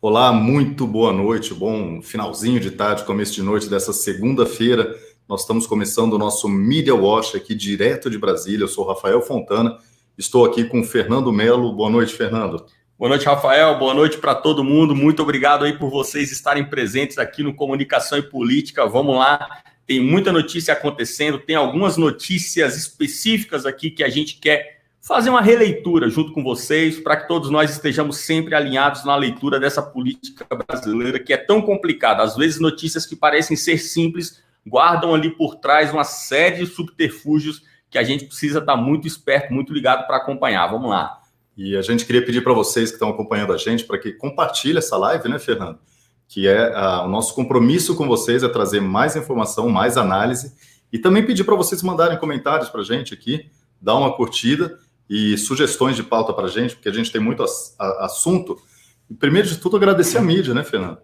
Olá, muito boa noite, bom finalzinho de tarde, começo de noite dessa segunda-feira. Nós estamos começando o nosso Media Watch aqui direto de Brasília. Eu sou Rafael Fontana, estou aqui com o Fernando Melo. Boa noite, Fernando. Boa noite, Rafael. Boa noite para todo mundo. Muito obrigado aí por vocês estarem presentes aqui no Comunicação e Política. Vamos lá, tem muita notícia acontecendo, tem algumas notícias específicas aqui que a gente quer fazer uma releitura junto com vocês, para que todos nós estejamos sempre alinhados na leitura dessa política brasileira, que é tão complicada. Às vezes, notícias que parecem ser simples guardam ali por trás uma série de subterfúgios que a gente precisa estar muito esperto, muito ligado para acompanhar. Vamos lá. E a gente queria pedir para vocês que estão acompanhando a gente, para que compartilhem essa live, né, Fernando? Que é o nosso compromisso com vocês é trazer mais informação, mais análise, e também pedir para vocês mandarem comentários para a gente aqui, dar uma curtida, e sugestões de pauta para a gente, porque a gente tem muito assunto. E, primeiro de tudo, agradecer a mídia, né, Fernando?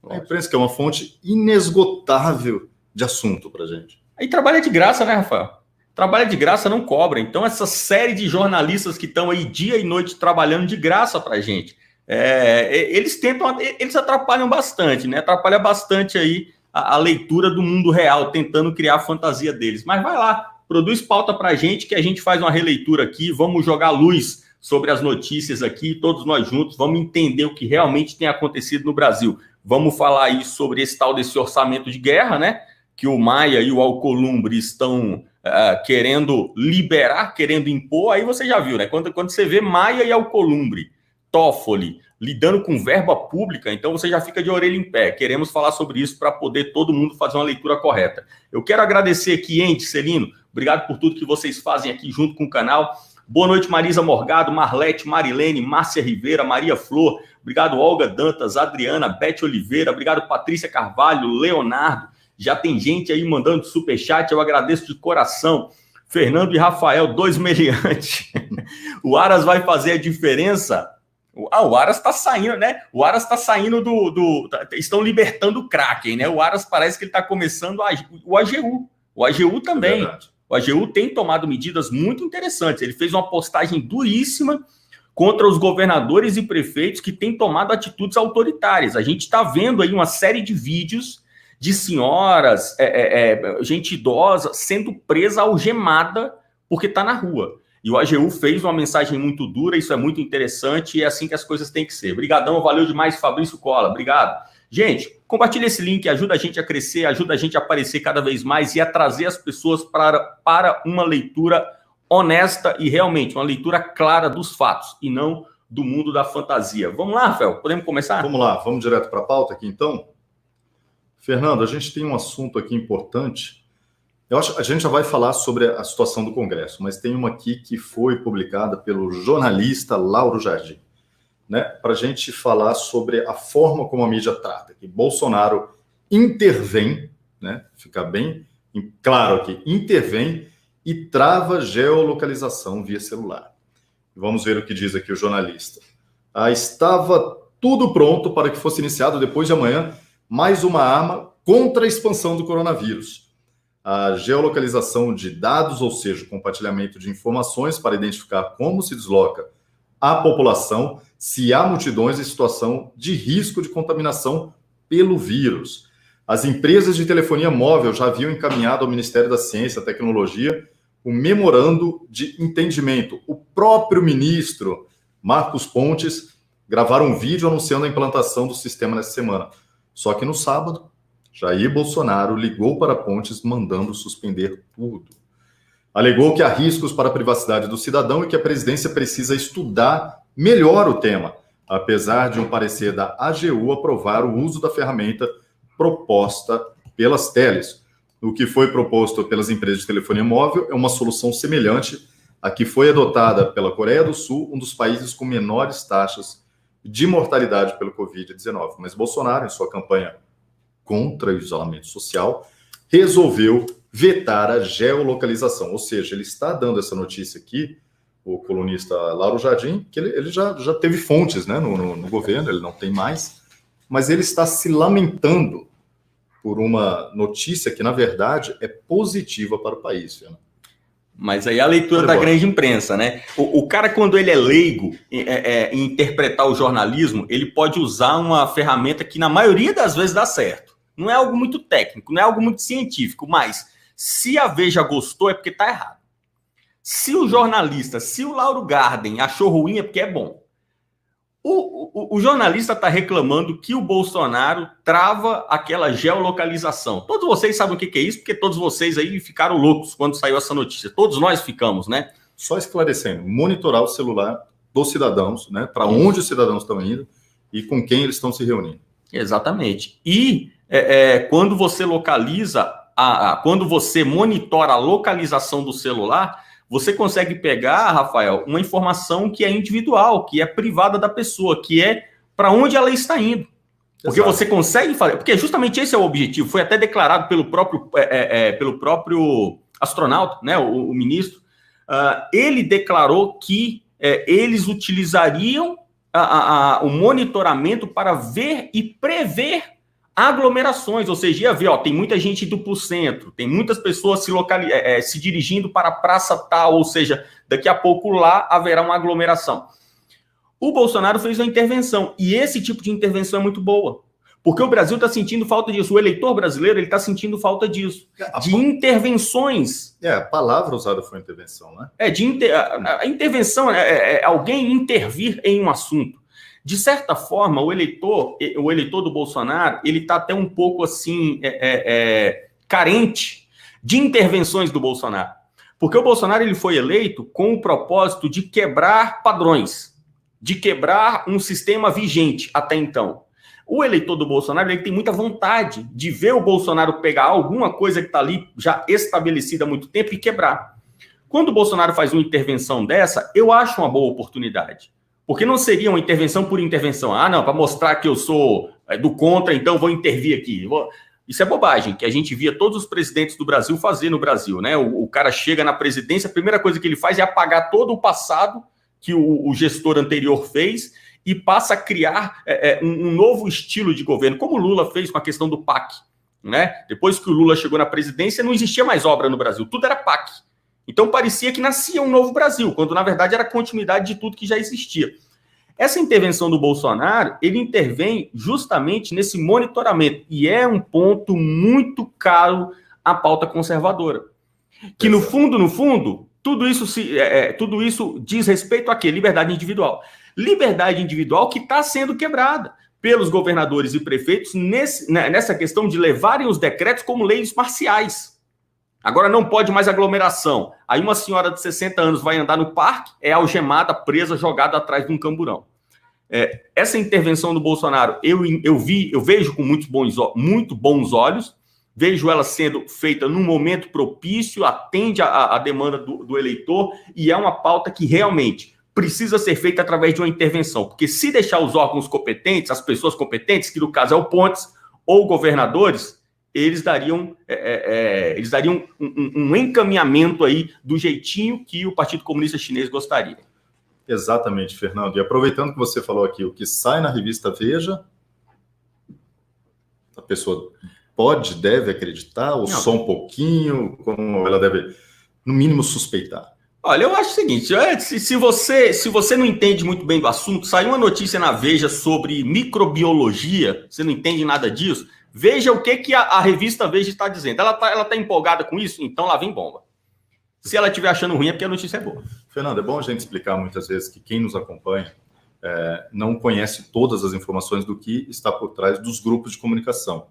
A imprensa, que é uma fonte inesgotável de assunto para a gente. E trabalha de graça, né, Rafael? Trabalha de graça, não cobra. Então, essa série de jornalistas que estão aí dia e noite trabalhando de graça para a gente, eles atrapalham bastante, né? Atrapalha bastante aí a leitura do mundo real, tentando criar a fantasia deles. Mas vai lá, produz pauta para a gente, que a gente faz uma releitura aqui, vamos jogar luz sobre as notícias aqui, todos nós juntos, vamos entender o que realmente tem acontecido no Brasil. Vamos falar aí sobre esse tal desse orçamento de guerra, né? Que o Maia e o Alcolumbre estão querendo liberar, querendo impor. Aí você já viu, né? Quando você vê Maia e Alcolumbre, Toffoli, lidando com verba pública, então você já fica de orelha em pé. Queremos falar sobre isso para poder todo mundo fazer uma leitura correta. Eu quero agradecer aqui, Ente, Celino, obrigado por tudo que vocês fazem aqui junto com o canal. Boa noite, Marisa Morgado, Marlete, Marilene, Márcia Rivera, Maria Flor. Obrigado, Olga Dantas, Adriana, Beth Oliveira. Obrigado, Patrícia Carvalho, Leonardo. Já tem gente aí mandando superchat, eu agradeço de coração. Fernando e Rafael, dois meliantes. O Aras vai fazer a diferença? O Aras está saindo, né? O Aras está saindo estão libertando o Kraken, né? O Aras parece que ele está começando o AGU. O AGU também. O AGU tem tomado medidas muito interessantes. Ele fez uma postagem duríssima contra os governadores e prefeitos que têm tomado atitudes autoritárias. A gente está vendo aí uma série de vídeos de senhoras, gente idosa, sendo presa, algemada, porque está na rua. E o AGU fez uma mensagem muito dura, isso é muito interessante, e é assim que as coisas têm que ser. Obrigadão, valeu demais, Fabrício Cola, obrigado. Gente, compartilha esse link, ajuda a gente a crescer, ajuda a gente a aparecer cada vez mais e a trazer as pessoas para uma leitura honesta e realmente uma leitura clara dos fatos, e não do mundo da fantasia. Vamos lá, Rafael, podemos começar? Vamos lá, vamos direto para a pauta aqui, então? Fernando, a gente tem um assunto aqui importante. Eu acho que a gente já vai falar sobre a situação do Congresso, mas tem uma aqui que foi publicada pelo jornalista Lauro Jardim, né, para a gente falar sobre a forma como a mídia trata, que Bolsonaro intervém, né, fica bem claro aqui, intervém e trava geolocalização via celular. Vamos ver o que diz aqui o jornalista. Estava tudo pronto para que fosse iniciado depois de amanhã mais uma arma contra a expansão do coronavírus. A geolocalização de dados, ou seja, o compartilhamento de informações para identificar como se desloca a população, se há multidões em situação de risco de contaminação pelo vírus. As empresas de telefonia móvel já haviam encaminhado ao Ministério da Ciência e Tecnologia o memorando de entendimento. O próprio ministro Marcos Pontes gravaram um vídeo anunciando a implantação do sistema nessa semana. Só que no sábado, Jair Bolsonaro ligou para Pontes mandando suspender tudo. Alegou que há riscos para a privacidade do cidadão e que a presidência precisa estudar melhor o tema, apesar de um parecer da AGU aprovar o uso da ferramenta proposta pelas teles. O que foi proposto pelas empresas de telefonia móvel é uma solução semelhante à que foi adotada pela Coreia do Sul, um dos países com menores taxas de mortalidade pelo Covid-19. Mas Bolsonaro, em sua campanha contra o isolamento social, resolveu vetar a geolocalização. Ou seja, ele está dando essa notícia aqui, o colunista Lauro Jardim, que ele já teve fontes, né, no governo, ele não tem mais, mas ele está se lamentando por uma notícia que, na verdade, é positiva para o país. Fernando. Mas aí a leitura da grande imprensa, né? O cara, quando ele é leigo em interpretar o jornalismo, ele pode usar uma ferramenta que, na maioria das vezes, dá certo. Não é algo muito técnico, não é algo muito científico, mas se a Veja gostou, é porque está errado. Se o jornalista, se o Lauro Garden achou ruim, é porque é bom. O jornalista está reclamando que o Bolsonaro trava aquela geolocalização. Todos vocês sabem o que é isso, porque todos vocês aí ficaram loucos quando saiu essa notícia. Todos nós ficamos, né? Só esclarecendo, monitorar o celular dos cidadãos, né? Para onde os cidadãos estão indo e com quem eles estão se reunindo. Exatamente. E quando você localiza, quando você monitora a localização do celular, você consegue pegar, Rafael, uma informação que é individual, que é privada da pessoa, que é para onde ela está indo. Porque Exato. Você consegue fazer... Porque justamente esse é o objetivo. Foi até declarado pelo próprio astronauta, né, o ministro. Ele declarou que eles utilizariam o monitoramento para ver e prever aglomerações, ou seja, ia ver, tem muita gente indo para o centro, tem muitas pessoas se dirigindo para a praça tal, ou seja, daqui a pouco lá haverá uma aglomeração. O Bolsonaro fez uma intervenção, e esse tipo de intervenção é muito boa, porque o Brasil está sentindo falta disso, o eleitor brasileiro está sentindo falta disso, de intervenções. A palavra usada foi intervenção, né? A intervenção é alguém intervir em um assunto. De certa forma, o eleitor do Bolsonaro, ele está até um pouco assim, carente de intervenções do Bolsonaro. Porque o Bolsonaro ele foi eleito com o propósito de quebrar padrões, de quebrar um sistema vigente até então. O eleitor do Bolsonaro ele tem muita vontade de ver o Bolsonaro pegar alguma coisa que está ali já estabelecida há muito tempo e quebrar. Quando o Bolsonaro faz uma intervenção dessa, eu acho uma boa oportunidade. Porque não seria uma intervenção por intervenção. Não, para mostrar que eu sou do contra, então vou intervir aqui. Isso é bobagem, que a gente via todos os presidentes do Brasil fazer no Brasil, né? O cara chega na presidência, a primeira coisa que ele faz é apagar todo o passado que o gestor anterior fez e passa a criar um novo estilo de governo, como o Lula fez com a questão do PAC, né? Depois que o Lula chegou na presidência, não existia mais obra no Brasil, tudo era PAC. Então parecia que nascia um novo Brasil, quando na verdade era continuidade de tudo que já existia. Essa intervenção do Bolsonaro, ele intervém justamente nesse monitoramento, e é um ponto muito caro à pauta conservadora. Que no fundo, tudo isso diz respeito a quê? Liberdade individual. Liberdade individual que está sendo quebrada pelos governadores e prefeitos nessa questão de levarem os decretos como leis marciais. Agora não pode mais aglomeração. Aí uma senhora de 60 anos vai andar no parque, é algemada, presa, jogada atrás de um camburão. Essa intervenção do Bolsonaro, eu vejo com muito bons olhos, vejo ela sendo feita num momento propício, atende a demanda do eleitor, e é uma pauta que realmente precisa ser feita através de uma intervenção. Porque se deixar os órgãos competentes, as pessoas competentes, que no caso é o Pontes, ou governadores, eles dariam um encaminhamento aí do jeitinho que o Partido Comunista Chinês gostaria. Exatamente, Fernando. E aproveitando que você falou aqui, o que sai na revista Veja, a pessoa deve acreditar, ou só um pouquinho, como ela deve, no mínimo, suspeitar? Olha, eu acho o seguinte, se você não entende muito bem do assunto, saiu uma notícia na Veja sobre microbiologia, você não entende nada disso, veja o que a revista Veja está dizendo. Ela tá empolgada com isso? Então lá vem bomba. Se ela estiver achando ruim, é porque a notícia é boa. Fernando, é bom a gente explicar muitas vezes que quem nos acompanha não conhece todas as informações do que está por trás dos grupos de comunicação.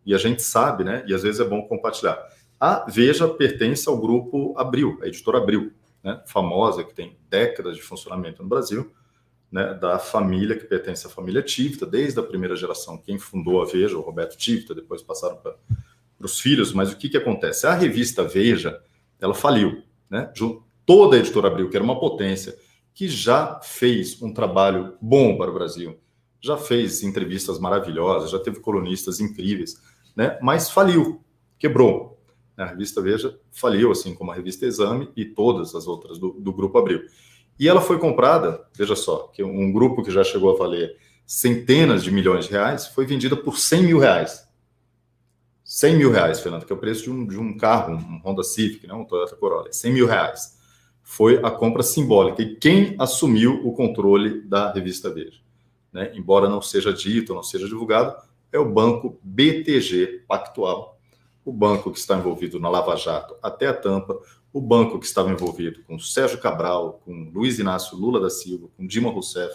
E a gente sabe, né? E às vezes é bom compartilhar. A Veja pertence ao grupo Abril, a editora Abril, né? Famosa, que tem décadas de funcionamento no Brasil, né? Da família que pertence à família Tivita, desde a primeira geração. Quem fundou a Veja, o Roberto Tivita, depois passaram para os filhos. Mas o que acontece? A revista Veja, ela faliu, né? Toda a editora Abril, que era uma potência, que já fez um trabalho bom para o Brasil, já fez entrevistas maravilhosas, já teve colunistas incríveis, né? Mas faliu, quebrou. A revista Veja faliu, assim como a revista Exame e todas as outras do Grupo Abril. E ela foi comprada, veja só, que um grupo que já chegou a valer centenas de milhões de reais, foi vendida por 100 mil reais. 100 mil reais, Fernando, que é o preço de um carro, um Honda Civic, né, um Toyota Corolla, 100 mil reais. Foi a compra simbólica. E quem assumiu o controle da revista Veja, né, embora não seja dito, não seja divulgado, é o banco BTG Pactual, o banco que está envolvido na Lava Jato até a tampa, o banco que estava envolvido com Sérgio Cabral, com Luiz Inácio Lula da Silva, com Dilma Rousseff.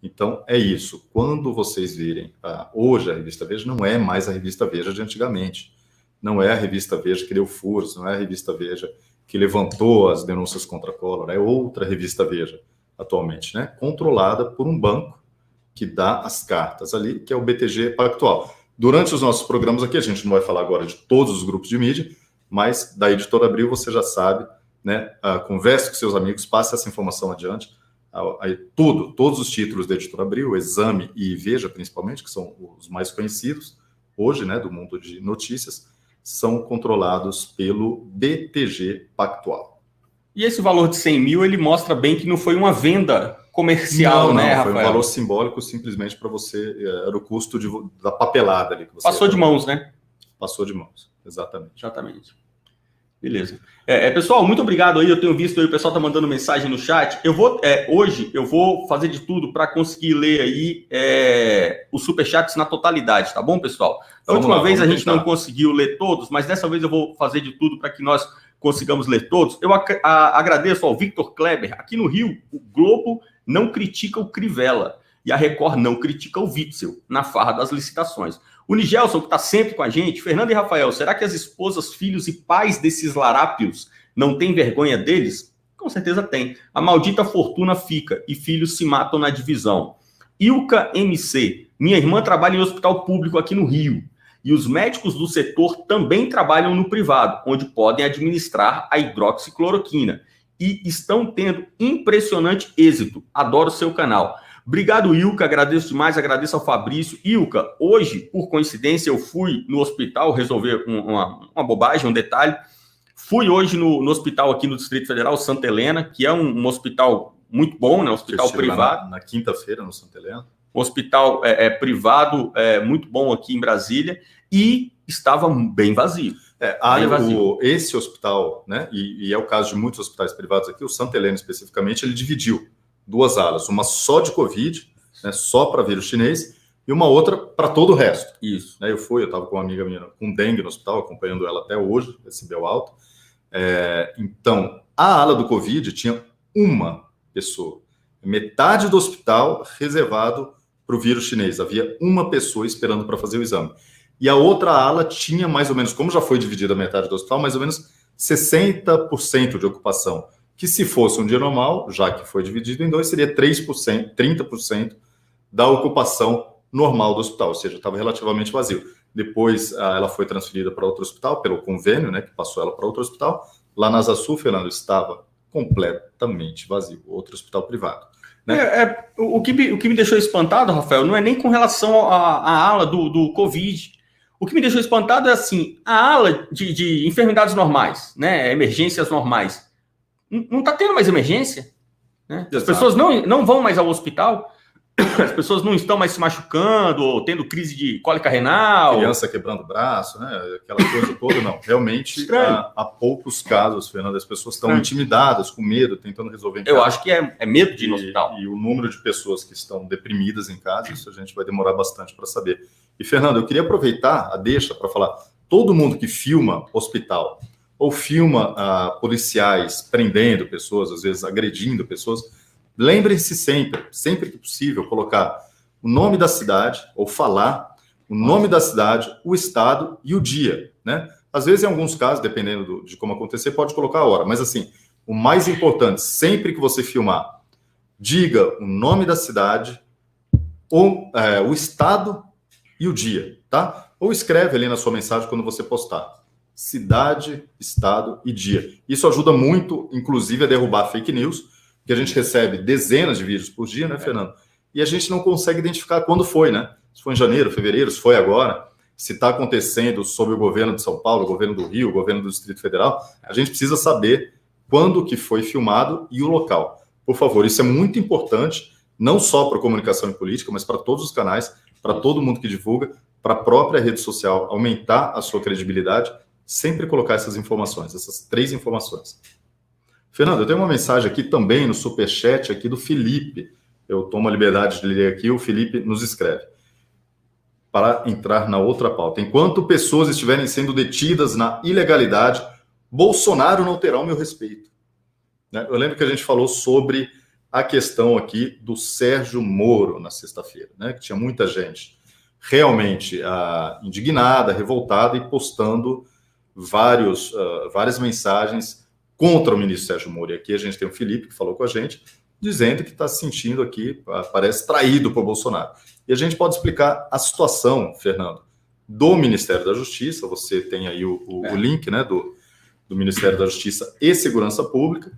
Então, é isso. Quando vocês virem, hoje a revista Veja não é mais a revista Veja de antigamente. Não é a revista Veja que deu furos, não é a revista Veja que levantou as denúncias contra a Collor, é outra revista Veja atualmente, né? Controlada por um banco que dá as cartas ali, que é o BTG Pactual. Durante os nossos programas aqui, a gente não vai falar agora de todos os grupos de mídia, mas da Editora Abril você já sabe, né? Converse com seus amigos, passe essa informação adiante. Todos os títulos da Editora Abril, Exame e Veja, principalmente, que são os mais conhecidos hoje, né, do mundo de notícias, são controlados pelo BTG Pactual. E esse valor de 100 mil, ele mostra bem que não foi uma venda comercial, né, Rafael? Foi um valor simbólico simplesmente para você, era o custo da papelada ali. Que você passou de mãos, né? Passou de mãos, exatamente. Exatamente. Beleza. Pessoal, muito obrigado aí. Eu tenho visto aí, o pessoal tá mandando mensagem no chat. Hoje eu vou fazer de tudo para conseguir ler aí os superchats na totalidade, tá bom, pessoal? Da última vez a gente não conseguiu ler todos, mas dessa vez eu vou fazer de tudo para que nós consigamos ler todos. Eu agradeço ao Victor Kleber. Aqui no Rio, o Globo não critica o Crivella e a Record não critica o Witzel na farra das licitações. O Nigelson, que está sempre com a gente, Fernando e Rafael, será que as esposas, filhos e pais desses larápios não têm vergonha deles? Com certeza tem. A maldita fortuna fica e filhos se matam na divisão. Ilka MC, minha irmã trabalha em hospital público aqui no Rio e os médicos do setor também trabalham no privado, onde podem administrar a hidroxicloroquina e estão tendo impressionante êxito. Adoro o seu canal. Obrigado, Ilka, agradeço demais, agradeço ao Fabrício. Ilka, hoje, por coincidência, eu fui no hospital resolver uma bobagem, um detalhe. Fui hoje no hospital aqui no Distrito Federal, Santa Helena, que é um hospital muito bom, né? Um hospital privado. Na quinta-feira, no Santa Helena. Um hospital privado, muito bom aqui em Brasília, e estava bem vazio. Esse hospital, né? E é o caso de muitos hospitais privados aqui, o Santa Helena especificamente, ele dividiu 2 alas, uma só de Covid, né, só para vírus chinês, e uma outra para todo o resto. Isso. Eu estava com uma amiga minha com dengue no hospital, acompanhando ela até hoje, recebeu alta. Então, a ala do Covid tinha uma pessoa. Metade do hospital reservado para o vírus chinês. Havia uma pessoa esperando para fazer o exame. E a outra ala tinha mais ou menos, como já foi dividida a metade do hospital, mais ou menos 60% de ocupação. Que se fosse um dia normal, já que foi dividido em 2, seria 3%, 30% da ocupação normal do hospital, ou seja, estava relativamente vazio. Depois ela foi transferida para outro hospital, pelo convênio, né, que passou ela para outro hospital. Lá na Asa Sul, Fernando, estava completamente vazio, outro hospital privado. Né? O que me deixou espantado, Rafael, não é nem com relação à ala do Covid. O que me deixou espantado é assim, a ala de enfermidades normais, né, emergências normais, não está tendo mais emergência, né? As pessoas não vão mais ao hospital, as pessoas não estão mais se machucando ou tendo crise de cólica renal. Criança quebrando o braço, né? Aquela coisa toda, não. Realmente, há poucos casos, Fernando, as pessoas estão intimidadas, com medo, tentando resolver em casa. Eu acho que é medo de ir no hospital. E o número de pessoas que estão deprimidas em casa, isso a gente vai demorar bastante para saber. E, Fernando, eu queria aproveitar a deixa para falar, todo mundo que filma hospital, ou filma policiais prendendo pessoas, às vezes agredindo pessoas, lembrem-se sempre que possível, colocar o nome da cidade, ou falar o nome da cidade, o estado e o dia, né? Às vezes, em alguns casos, dependendo de como acontecer, pode colocar a hora, mas assim, o mais importante, sempre que você filmar, diga o nome da cidade, ou o estado e o dia, tá? Ou escreve ali na sua mensagem quando você postar. Cidade, estado e dia. Isso ajuda muito, inclusive, a derrubar fake news, que a gente recebe dezenas de vídeos por dia, né, Fernando? E a gente não consegue identificar quando foi, né? Se foi em janeiro, fevereiro, se foi agora, se está acontecendo sob o governo de São Paulo, o governo do Rio, o governo do Distrito Federal, a gente precisa saber quando que foi filmado e o local. Por favor, isso é muito importante, não só para a comunicação e política, mas para todos os canais. para todo mundo que divulga, para a própria rede social aumentar a sua credibilidade, sempre colocar essas informações, essas 3 informações. Fernando, eu tenho uma mensagem aqui também no superchat aqui do Felipe. Eu tomo a liberdade de ler aqui, o Felipe nos escreve. Para entrar na outra pauta. Enquanto pessoas estiverem sendo detidas na ilegalidade, Bolsonaro não terá o meu respeito. Eu lembro que a gente falou sobre a questão aqui do Sérgio Moro na sexta-feira, né? Que tinha muita gente realmente indignada, revoltada e postando várias mensagens contra o ministro Sérgio Moro. E aqui a gente tem o Felipe que falou com a gente, dizendo que está se sentindo aqui, parece traído por Bolsonaro. E a gente pode explicar a situação, Fernando, do Ministério da Justiça. Você tem aí o link, né, do Ministério da Justiça e Segurança Pública,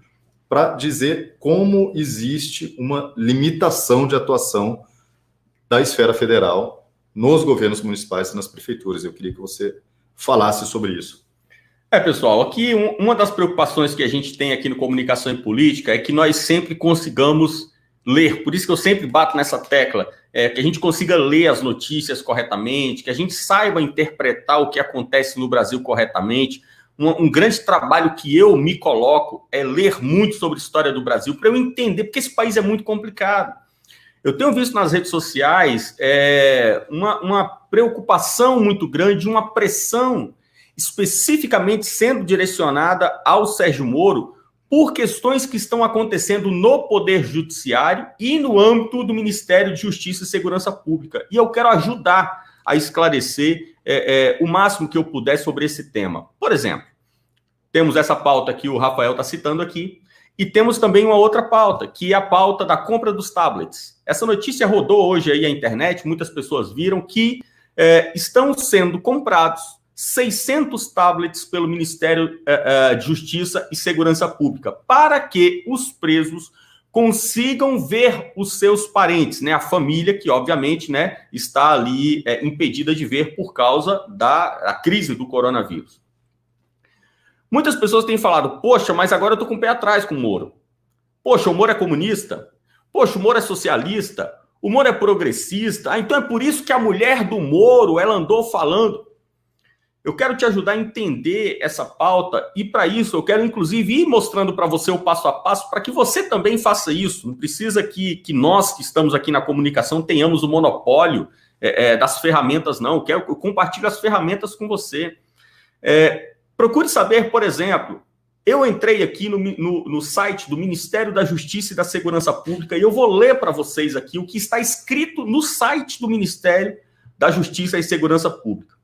para dizer como existe uma limitação de atuação da esfera federal nos governos municipais e nas prefeituras. Eu queria que você falasse sobre isso. Pessoal, aqui uma das preocupações que a gente tem aqui no Comunicação e Política é que nós sempre consigamos ler, por isso que eu sempre bato nessa tecla, que a gente consiga ler as notícias corretamente, que a gente saiba interpretar o que acontece no Brasil corretamente. Um grande trabalho que eu me coloco é ler muito sobre a história do Brasil, para eu entender, porque esse país é muito complicado. Eu tenho visto nas redes sociais uma preocupação muito grande, uma pressão especificamente sendo direcionada ao Sérgio Moro por questões que estão acontecendo no Poder Judiciário e no âmbito do Ministério de Justiça e Segurança Pública. E eu quero ajudar a esclarecer o máximo que eu puder sobre esse tema. Por exemplo, temos essa pauta que o Rafael está citando aqui, e temos também uma outra pauta, que é a pauta da compra dos tablets. Essa notícia rodou hoje aí na internet, muitas pessoas viram que estão sendo comprados 600 tablets pelo Ministério de Justiça e Segurança Pública, para que os presos consigam ver os seus parentes, né? A família que, obviamente, né, está ali impedida de ver por causa da crise do coronavírus. Muitas pessoas têm falado, poxa, mas agora eu estou com o pé atrás com o Moro. Poxa, o Moro é comunista? Poxa, o Moro é socialista? O Moro é progressista? Então é por isso que a mulher do Moro, ela andou falando. Eu quero te ajudar a entender essa pauta e, para isso, eu quero, inclusive, ir mostrando para você o passo a passo para que você também faça isso. Não precisa que nós, que estamos aqui na comunicação, tenhamos o monopólio das ferramentas, não. Eu compartilho as ferramentas com você. Procure saber, por exemplo, eu entrei aqui no site do Ministério da Justiça e da Segurança Pública e eu vou ler para vocês aqui o que está escrito no site do Ministério da Justiça e Segurança Pública.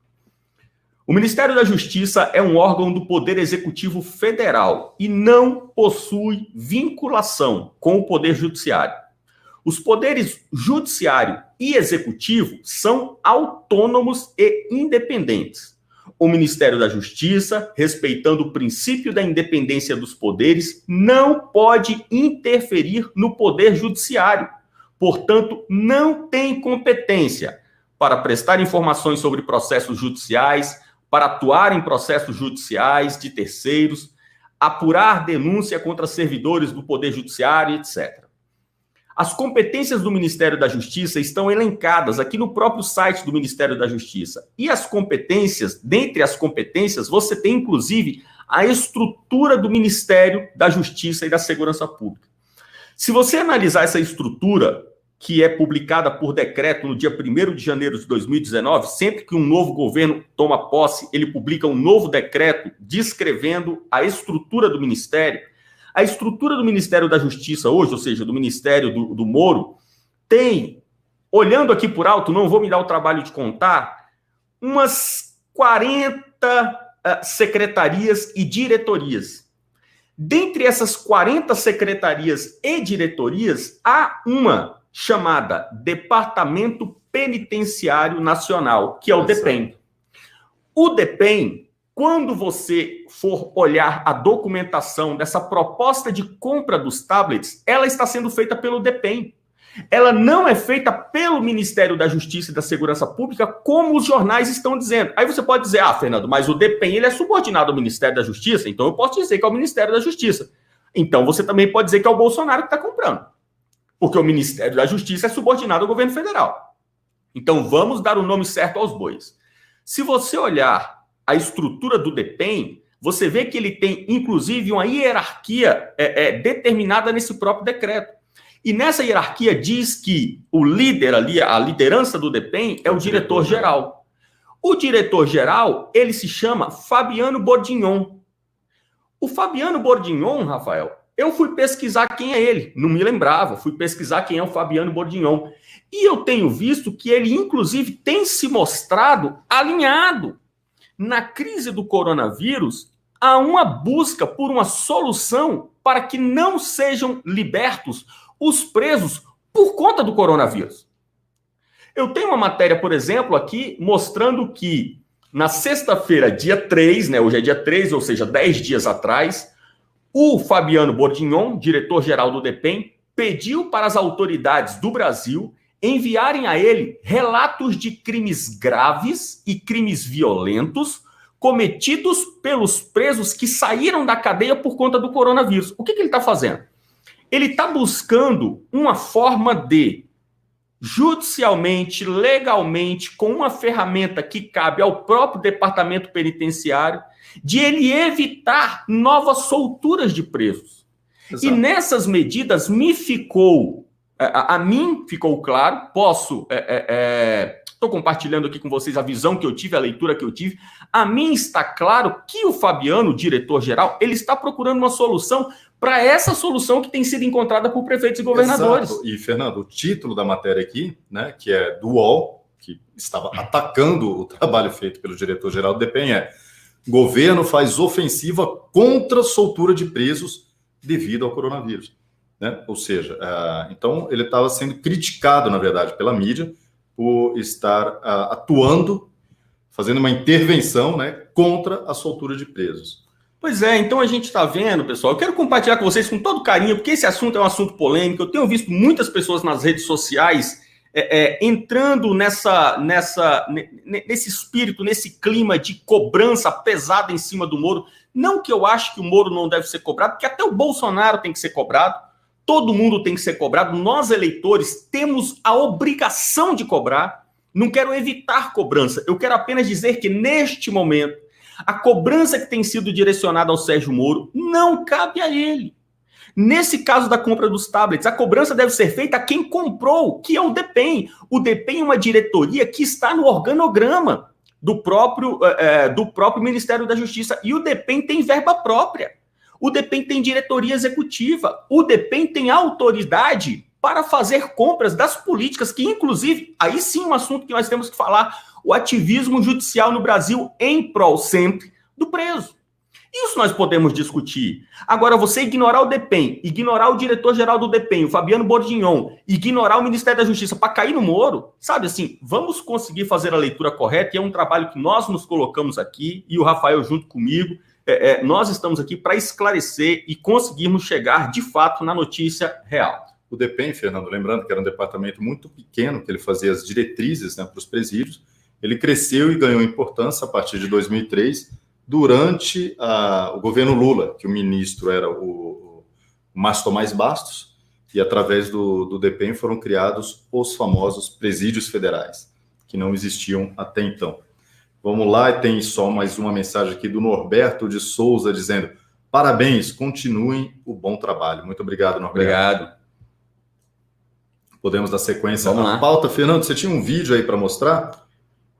O Ministério da Justiça é um órgão do Poder Executivo Federal e não possui vinculação com o Poder Judiciário. Os poderes judiciário e executivo são autônomos e independentes. O Ministério da Justiça, respeitando o princípio da independência dos poderes, não pode interferir no Poder Judiciário. Portanto, não tem competência para prestar informações sobre processos judiciais, para atuar em processos judiciais de terceiros, apurar denúncia contra servidores do Poder Judiciário, etc. As competências do Ministério da Justiça estão elencadas aqui no próprio site do Ministério da Justiça. E as competências, dentre as competências, você tem, inclusive, a estrutura do Ministério da Justiça e da Segurança Pública. Se você analisar essa estrutura, que é publicada por decreto no dia 1º de janeiro de 2019, sempre que um novo governo toma posse, ele publica um novo decreto descrevendo a estrutura do Ministério. A estrutura do Ministério da Justiça hoje, ou seja, do Ministério do Moro, tem, olhando aqui por alto, não vou me dar o trabalho de contar, umas 40 secretarias e diretorias. Dentre essas 40 secretarias e diretorias, há uma chamada Departamento Penitenciário Nacional, que é o DEPEN. O DEPEN, quando você for olhar a documentação dessa proposta de compra dos tablets, ela está sendo feita pelo DEPEN. Ela não é feita pelo Ministério da Justiça e da Segurança Pública, como os jornais estão dizendo. Aí você pode dizer, Fernando, mas o DEPEN ele é subordinado ao Ministério da Justiça, então eu posso dizer que é o Ministério da Justiça. Então você também pode dizer que é o Bolsonaro que está comprando. Porque o Ministério da Justiça é subordinado ao governo federal. Então, vamos dar o nome certo aos bois. Se você olhar a estrutura do DEPEN, você vê que ele tem, inclusive, uma hierarquia determinada nesse próprio decreto. E nessa hierarquia diz que o líder ali, a liderança do DEPEN, é o diretor-geral. O diretor-geral, ele se chama Fabiano Bordignon. O Fabiano Bordignon, Rafael, eu fui pesquisar quem é ele, não me lembrava, fui pesquisar quem é o Fabiano Bordignon. E eu tenho visto que ele, inclusive, tem se mostrado alinhado na crise do coronavírus a uma busca por uma solução para que não sejam libertos os presos por conta do coronavírus. Eu tenho uma matéria, por exemplo, aqui, mostrando que na sexta-feira, dia 3, né, hoje é dia 3, ou seja, 10 dias atrás, o Fabiano Bordignon, diretor-geral do DEPEN, pediu para as autoridades do Brasil enviarem a ele relatos de crimes graves e crimes violentos cometidos pelos presos que saíram da cadeia por conta do coronavírus. O que ele está fazendo? Ele está buscando uma forma de, judicialmente, legalmente, com uma ferramenta que cabe ao próprio departamento penitenciário, de ele evitar novas solturas de presos. Exato. E nessas medidas a mim ficou claro, estou compartilhando aqui com vocês a visão que eu tive, a leitura que eu tive, a mim está claro que o Fabiano, o diretor-geral, ele está procurando uma solução para essa solução que tem sido encontrada por prefeitos e governadores. Exato. E, Fernando, o título da matéria aqui, né, que é do UOL, que estava atacando o trabalho feito pelo diretor-geral do DEPEN, é: governo faz ofensiva contra soltura de presos devido ao coronavírus. Né? Ou seja, então ele estava sendo criticado, na verdade, pela mídia por estar atuando, fazendo uma intervenção, né, contra a soltura de presos. Pois é, então a gente está vendo, pessoal, eu quero compartilhar com vocês com todo carinho, porque esse assunto é um assunto polêmico, eu tenho visto muitas pessoas nas redes sociais entrando nesse espírito, nesse clima de cobrança pesada em cima do Moro. Não que eu ache que o Moro não deve ser cobrado, porque até o Bolsonaro tem que ser cobrado, todo mundo tem que ser cobrado, nós eleitores temos a obrigação de cobrar. Não quero evitar cobrança, eu quero apenas dizer que neste momento a cobrança que tem sido direcionada ao Sérgio Moro não cabe a ele. Nesse caso da compra dos tablets, a cobrança deve ser feita a quem comprou, que é o DEPEN. O DEPEN é uma diretoria que está no organograma do próprio Ministério da Justiça. E o DEPEN tem verba própria. O DEPEN tem diretoria executiva. O DEPEN tem autoridade para fazer compras das políticas, que inclusive, aí sim um assunto que nós temos que falar, o ativismo judicial no Brasil em prol sempre do preso. Isso nós podemos discutir. Agora, você ignorar o DEPEN, ignorar o diretor-geral do DEPEN, o Fabiano Bordignon, ignorar o Ministério da Justiça para cair no Moro, sabe assim, vamos conseguir fazer a leitura correta, e é um trabalho que nós nos colocamos aqui, e o Rafael junto comigo, nós estamos aqui para esclarecer e conseguirmos chegar, de fato, na notícia real. O DEPEN, Fernando, lembrando que era um departamento muito pequeno, que ele fazia as diretrizes, né, para os presídios, ele cresceu e ganhou importância a partir de 2003, durante o governo Lula, que o ministro era o Márcio Tomás Bastos, e através do DEPEN foram criados os famosos presídios federais, que não existiam até então. Vamos lá, e tem só mais uma mensagem aqui do Norberto de Souza, dizendo: parabéns, continuem o bom trabalho. Muito obrigado, Norberto. Obrigado. Podemos dar sequência na pauta. Fernando, você tinha um vídeo aí para mostrar?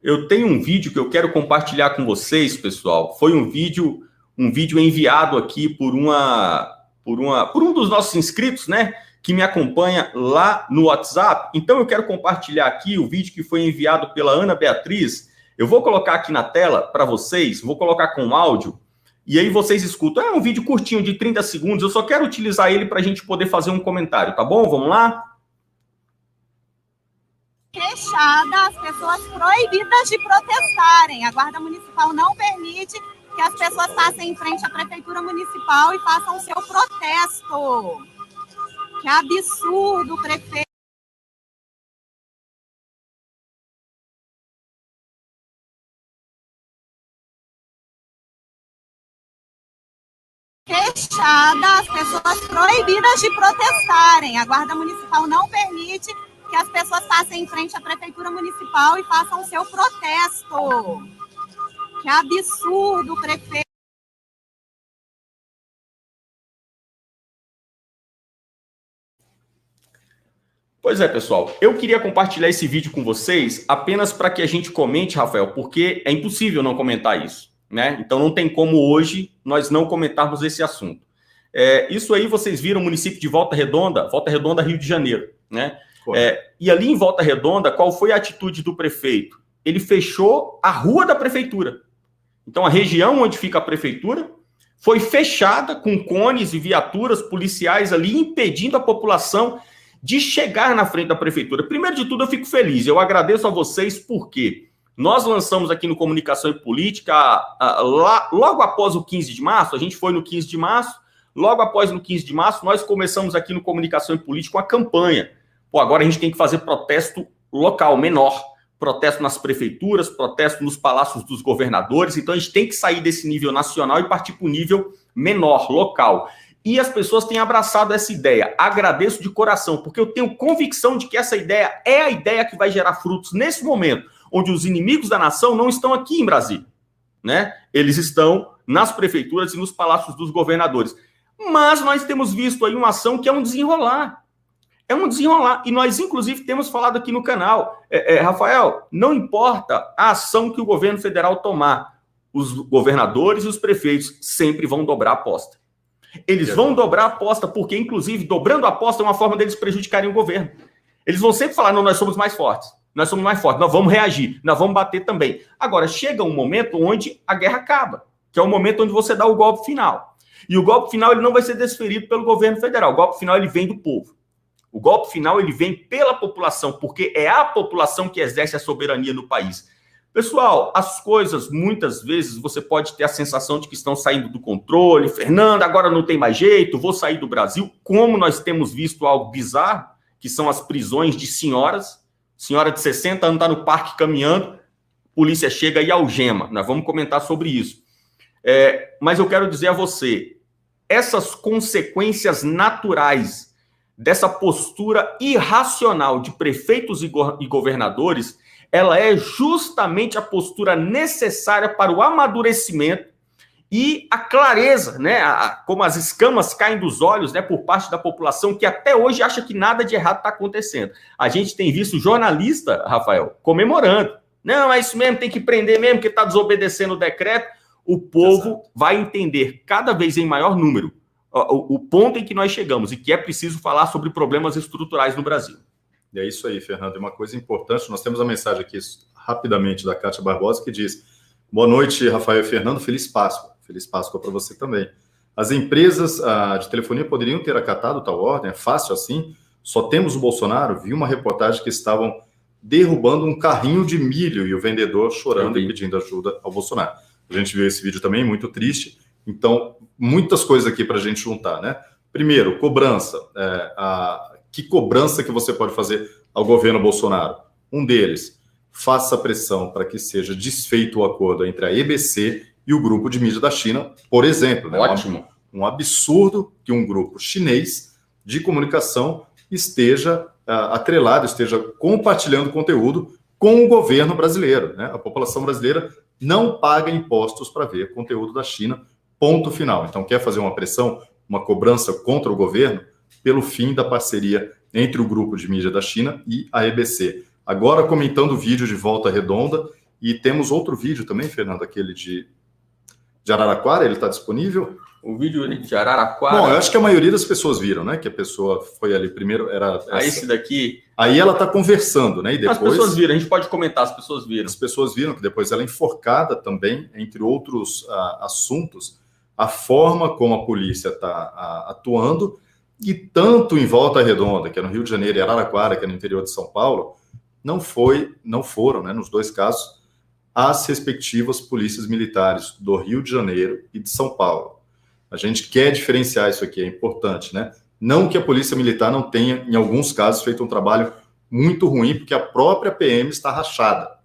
Eu tenho um vídeo que eu quero compartilhar com vocês, pessoal. Foi um vídeo enviado aqui por um dos nossos inscritos, né, que me acompanha lá no WhatsApp. Então eu quero compartilhar aqui o vídeo que foi enviado pela Ana Beatriz. Eu vou colocar aqui na tela para vocês, vou colocar com áudio, e aí vocês escutam. É um vídeo curtinho de 30 segundos, eu só quero utilizar ele para a gente poder fazer um comentário, tá bom? Vamos lá? Fechada, as pessoas proibidas de protestarem. A Guarda Municipal não permite que as pessoas passem em frente à Prefeitura Municipal e façam o seu protesto. Que absurdo, prefeito. Fechada, as pessoas proibidas de protestarem. A Guarda Municipal não permite que as pessoas passem em frente à prefeitura municipal e façam o seu protesto. Que absurdo, prefeito. Pois é, pessoal, eu queria compartilhar esse vídeo com vocês apenas para que a gente comente, Rafael, porque é impossível não comentar isso, né? Então não tem como hoje nós não comentarmos esse assunto. Isso aí vocês viram o município de Volta Redonda, Rio de Janeiro, né? E ali em Volta Redonda, qual foi a atitude do prefeito? Ele fechou a rua da prefeitura. Então a região onde fica a prefeitura foi fechada com cones e viaturas policiais ali impedindo a população de chegar na frente da prefeitura. Primeiro de tudo, eu fico feliz. Eu agradeço a vocês porque nós lançamos aqui no Comunicação e Política, logo após o 15 de março, a gente foi no 15 de março, logo após no 15 de março, nós começamos aqui no Comunicação e Política uma campanha. Agora a gente tem que fazer protesto local, menor. Protesto nas prefeituras, protesto nos palácios dos governadores. Então a gente tem que sair desse nível nacional e partir para o nível menor, local. E as pessoas têm abraçado essa ideia. Agradeço de coração, porque eu tenho convicção de que essa ideia é a ideia que vai gerar frutos nesse momento, onde os inimigos da nação não estão aqui em Brasília, né? Eles estão nas prefeituras e nos palácios dos governadores. Mas nós temos visto aí uma ação que é um desenrolar. É um desenrolar. E nós, inclusive, temos falado aqui no canal. Rafael, não importa a ação que o governo federal tomar, os governadores e os prefeitos sempre vão dobrar a aposta. Eles vão dobrar a aposta, porque, inclusive, dobrando a aposta é uma forma deles prejudicarem o governo. Eles vão sempre falar, não, nós somos mais fortes, nós vamos reagir, nós vamos bater também. Agora, chega um momento onde a guerra acaba, que é o momento onde você dá o golpe final. E o golpe final ele não vai ser desferido pelo governo federal, o golpe final ele vem do povo. O golpe final ele vem pela população, porque é a população que exerce a soberania no país. Pessoal, as coisas, muitas vezes, você pode ter a sensação de que estão saindo do controle. Fernando, agora não tem mais jeito, vou sair do Brasil. Como nós temos visto algo bizarro, que são as prisões de senhoras. Senhora de 60 anos está no parque caminhando, polícia chega e algema. Nós vamos comentar sobre isso. Mas eu quero dizer a você, essas consequências naturais dessa postura irracional de prefeitos e governadores, ela é justamente a postura necessária para o amadurecimento e a clareza, né? Como as escamas caem dos olhos, né, por parte da população que até hoje acha que nada de errado está acontecendo. A gente tem visto jornalista, Rafael, comemorando. Não, é isso mesmo, tem que prender mesmo, que está desobedecendo o decreto. O povo vai entender cada vez em maior número o ponto em que nós chegamos e que é preciso falar sobre problemas estruturais no Brasil. E é isso aí, Fernando. E uma coisa importante, nós temos uma mensagem aqui rapidamente da Kátia Barbosa que diz: boa noite, Rafael e Fernando, feliz Páscoa. Feliz Páscoa para você também. As empresas de telefonia poderiam ter acatado tal ordem, é fácil assim. Só temos o Bolsonaro. Vi uma reportagem que estavam derrubando um carrinho de milho e o vendedor chorando e pedindo ajuda ao Bolsonaro. A gente viu esse vídeo também, muito triste. Então, muitas coisas aqui para a gente juntar, né? Primeiro, cobrança. Que cobrança que você pode fazer ao governo Bolsonaro? Um deles, faça pressão para que seja desfeito o acordo entre a EBC e o grupo de mídia da China, por exemplo. Né? Ótimo. Um absurdo que um grupo chinês de comunicação esteja atrelado, esteja compartilhando conteúdo com o governo brasileiro. Né? A população brasileira não paga impostos para ver conteúdo da China, ponto final. Então, quer fazer uma pressão, uma cobrança contra o governo pelo fim da parceria entre o grupo de mídia da China e a EBC. Agora, comentando o vídeo de Volta Redonda, e temos outro vídeo também, Fernando, aquele de Araraquara, ele está disponível? O vídeo de Araraquara... Bom, eu acho que a maioria das pessoas viram, né? Que a pessoa foi ali primeiro, era essa. Esse daqui... Aí ela está conversando, né? E depois... As pessoas viram, a gente pode comentar, as pessoas viram. As pessoas viram que depois ela é enforcada também, entre outros assuntos, a forma como a polícia está atuando, e tanto em Volta Redonda, que é no Rio de Janeiro, e Araraquara, que é no interior de São Paulo, não foram, né, nos dois casos, as respectivas polícias militares do Rio de Janeiro e de São Paulo. A gente quer diferenciar isso aqui, é importante, né? Não que a polícia militar não tenha, em alguns casos, feito um trabalho muito ruim, porque a própria PM está rachada.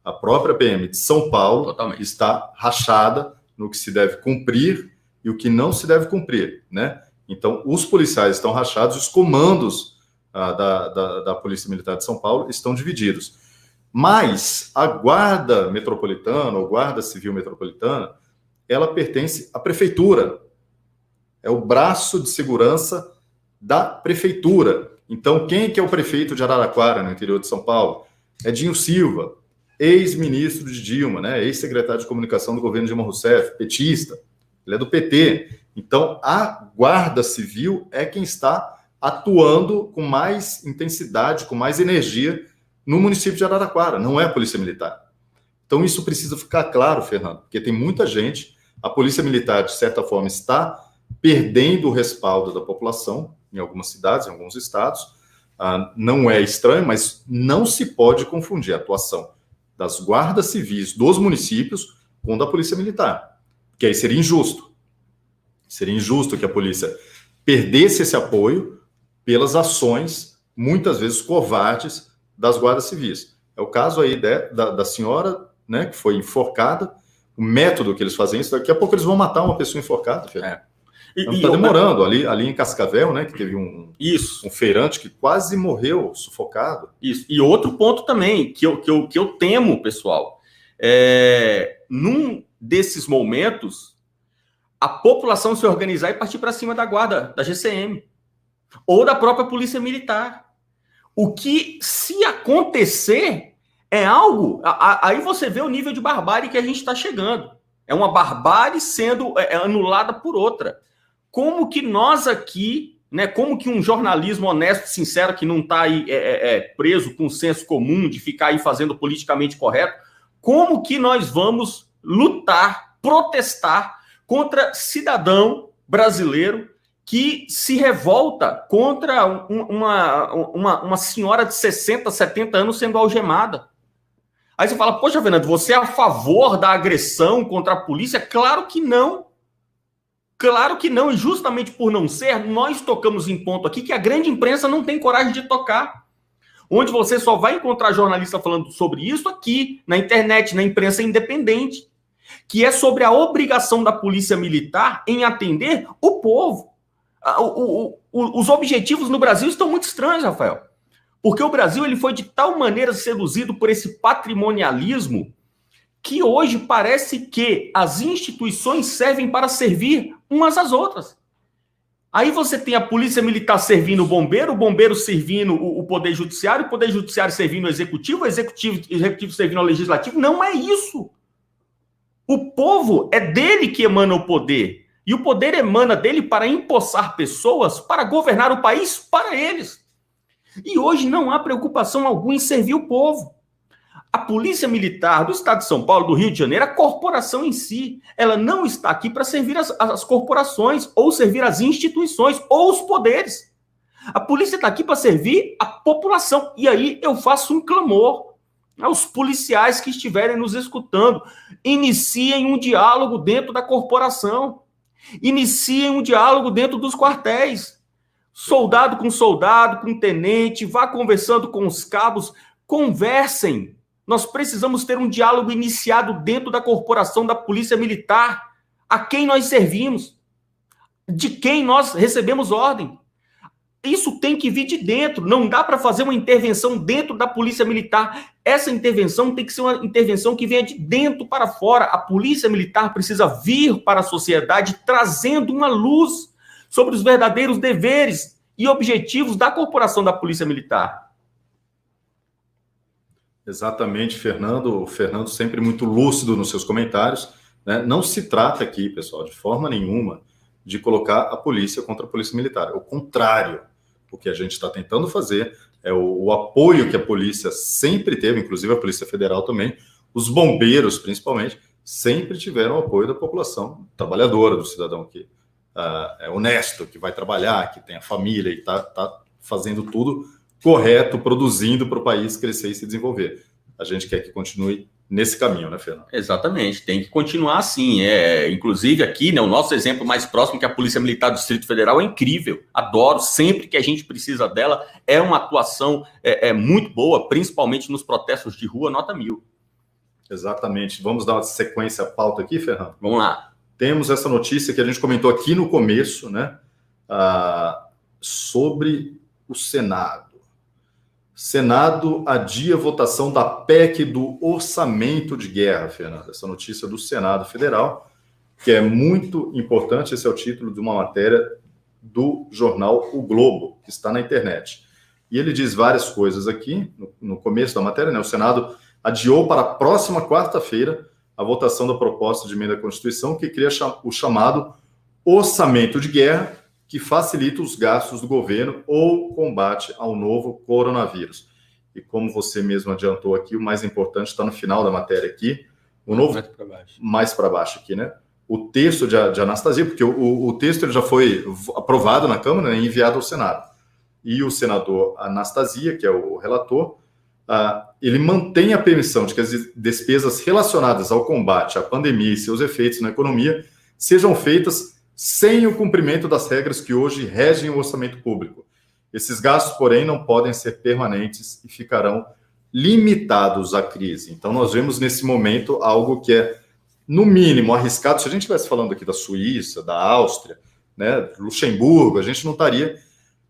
A própria PM de São Paulo está rachada no que se deve cumprir e o que não se deve cumprir, né? Então, os policiais estão rachados, os comandos da Polícia Militar de São Paulo estão divididos. Mas a Guarda Metropolitana, ou Guarda Civil Metropolitana, ela pertence à Prefeitura. É o braço de segurança da Prefeitura. Então, quem que é o prefeito de Araraquara, no interior de São Paulo? É Dinho Silva, ex-ministro de Dilma, né? Ex-secretário de comunicação do governo Dilma Rousseff, petista. Ele é do PT. Então, a Guarda Civil é quem está atuando com mais intensidade, com mais energia no município de Araraquara, não é a Polícia Militar. Então, isso precisa ficar claro, Fernando, porque tem muita gente, a Polícia Militar, de certa forma, está perdendo o respaldo da população em algumas cidades, em alguns estados. Não é estranho, mas não se pode confundir a atuação das guardas civis dos municípios com a da Polícia Militar, que aí seria injusto. Seria injusto que a polícia perdesse esse apoio pelas ações, muitas vezes covardes, das guardas civis. É o caso aí da senhora, né, que foi enforcada, o método que eles fazem isso, daqui a pouco eles vão matar uma pessoa enforcada. Está demorando, ali em Cascavel, né, que teve um feirante que quase morreu sufocado. Isso. E outro ponto também, que eu temo, pessoal, num desses momentos, a população se organizar e partir para cima da guarda, da GCM, ou da própria Polícia Militar. O que, se acontecer, é algo... Aí você vê o nível de barbárie que a gente está chegando. É uma barbárie sendo anulada por outra. Como que nós aqui, né, como que um jornalismo honesto, sincero, que não está aí preso com o senso comum de ficar aí fazendo politicamente correto, como que nós vamos lutar, protestar contra cidadão brasileiro que se revolta contra uma senhora de 60, 70 anos sendo algemada? Aí você fala, poxa, Fernando, você é a favor da agressão contra a polícia? Claro que não. Claro que não. E justamente por não ser, nós tocamos em ponto aqui que a grande imprensa não tem coragem de tocar. Onde você só vai encontrar jornalista falando sobre isso aqui, na internet, na imprensa independente, que é sobre a obrigação da polícia militar em atender o povo. Os objetivos no Brasil estão muito estranhos, Rafael. Porque o Brasil ele foi de tal maneira seduzido por esse patrimonialismo que hoje parece que as instituições servem para servir umas às outras. Aí você tem a polícia militar servindo o bombeiro servindo o poder judiciário servindo o executivo servindo o legislativo. Não é isso. O povo é dele que emana o poder. E o poder emana dele para empossar pessoas para governar o país para eles. E hoje não há preocupação alguma em servir o povo. A Polícia Militar do Estado de São Paulo, do Rio de Janeiro, a corporação em si, ela não está aqui para servir as corporações, ou servir as instituições, ou os poderes. A polícia está aqui para servir a população. E aí eu faço um clamor aos policiais que estiverem nos escutando. Iniciem um diálogo dentro da corporação. Iniciem um diálogo dentro dos quartéis. Soldado, com tenente, vá conversando com os cabos, conversem. Nós precisamos ter um diálogo iniciado dentro da corporação da Polícia Militar. A quem nós servimos? De quem nós recebemos ordem? Isso tem que vir de dentro. Não dá para fazer uma intervenção dentro da Polícia Militar. Essa intervenção tem que ser uma intervenção que venha de dentro para fora. A Polícia Militar precisa vir para a sociedade trazendo uma luz sobre os verdadeiros deveres e objetivos da corporação da Polícia Militar. Exatamente, Fernando. O Fernando sempre muito lúcido nos seus comentários, né? Não se trata aqui, pessoal, de forma nenhuma, de colocar a polícia contra a Polícia Militar. É o contrário. O que a gente está tentando fazer é o apoio que a polícia sempre teve, inclusive a Polícia Federal também, os bombeiros, principalmente, sempre tiveram o apoio da população trabalhadora, do cidadão que é honesto, que vai trabalhar, que tem a família e está fazendo tudo correto, produzindo para o país crescer e se desenvolver. A gente quer que continue nesse caminho, né, Fernando? Exatamente, tem que continuar assim. Inclusive aqui, né, o nosso exemplo mais próximo, que é a Polícia Militar do Distrito Federal, é incrível. Adoro, sempre que a gente precisa dela, é uma atuação muito boa, principalmente nos protestos de rua, nota 1000. Exatamente. Vamos dar uma sequência à pauta aqui, Fernando? Vamos lá. Temos essa notícia que a gente comentou aqui no começo, né, sobre o Senado. Senado adia a votação da PEC do orçamento de guerra, Fernando. Essa notícia do Senado Federal, que é muito importante. Esse é o título de uma matéria do jornal O Globo, que está na internet. E ele diz várias coisas aqui, no começo da matéria, né? O Senado adiou para a próxima quarta-feira a votação da proposta de emenda à Constituição que cria o chamado orçamento de guerra, que facilita os gastos do governo ou combate ao novo coronavírus. E como você mesmo adiantou aqui, o mais importante está no final da matéria aqui, o novo... Mais para baixo aqui, né? O texto de Anastasia, porque o texto ele já foi aprovado na Câmara, né, e enviado ao Senado. E o senador Anastasia, que é o relator, ele mantém a permissão de que as despesas relacionadas ao combate à pandemia e seus efeitos na economia sejam feitas sem o cumprimento das regras que hoje regem o orçamento público. Esses gastos, porém, não podem ser permanentes e ficarão limitados à crise. Então, nós vemos nesse momento algo que é, no mínimo, arriscado. Se a gente estivesse falando aqui da Suíça, da Áustria, né, Luxemburgo, a gente não estaria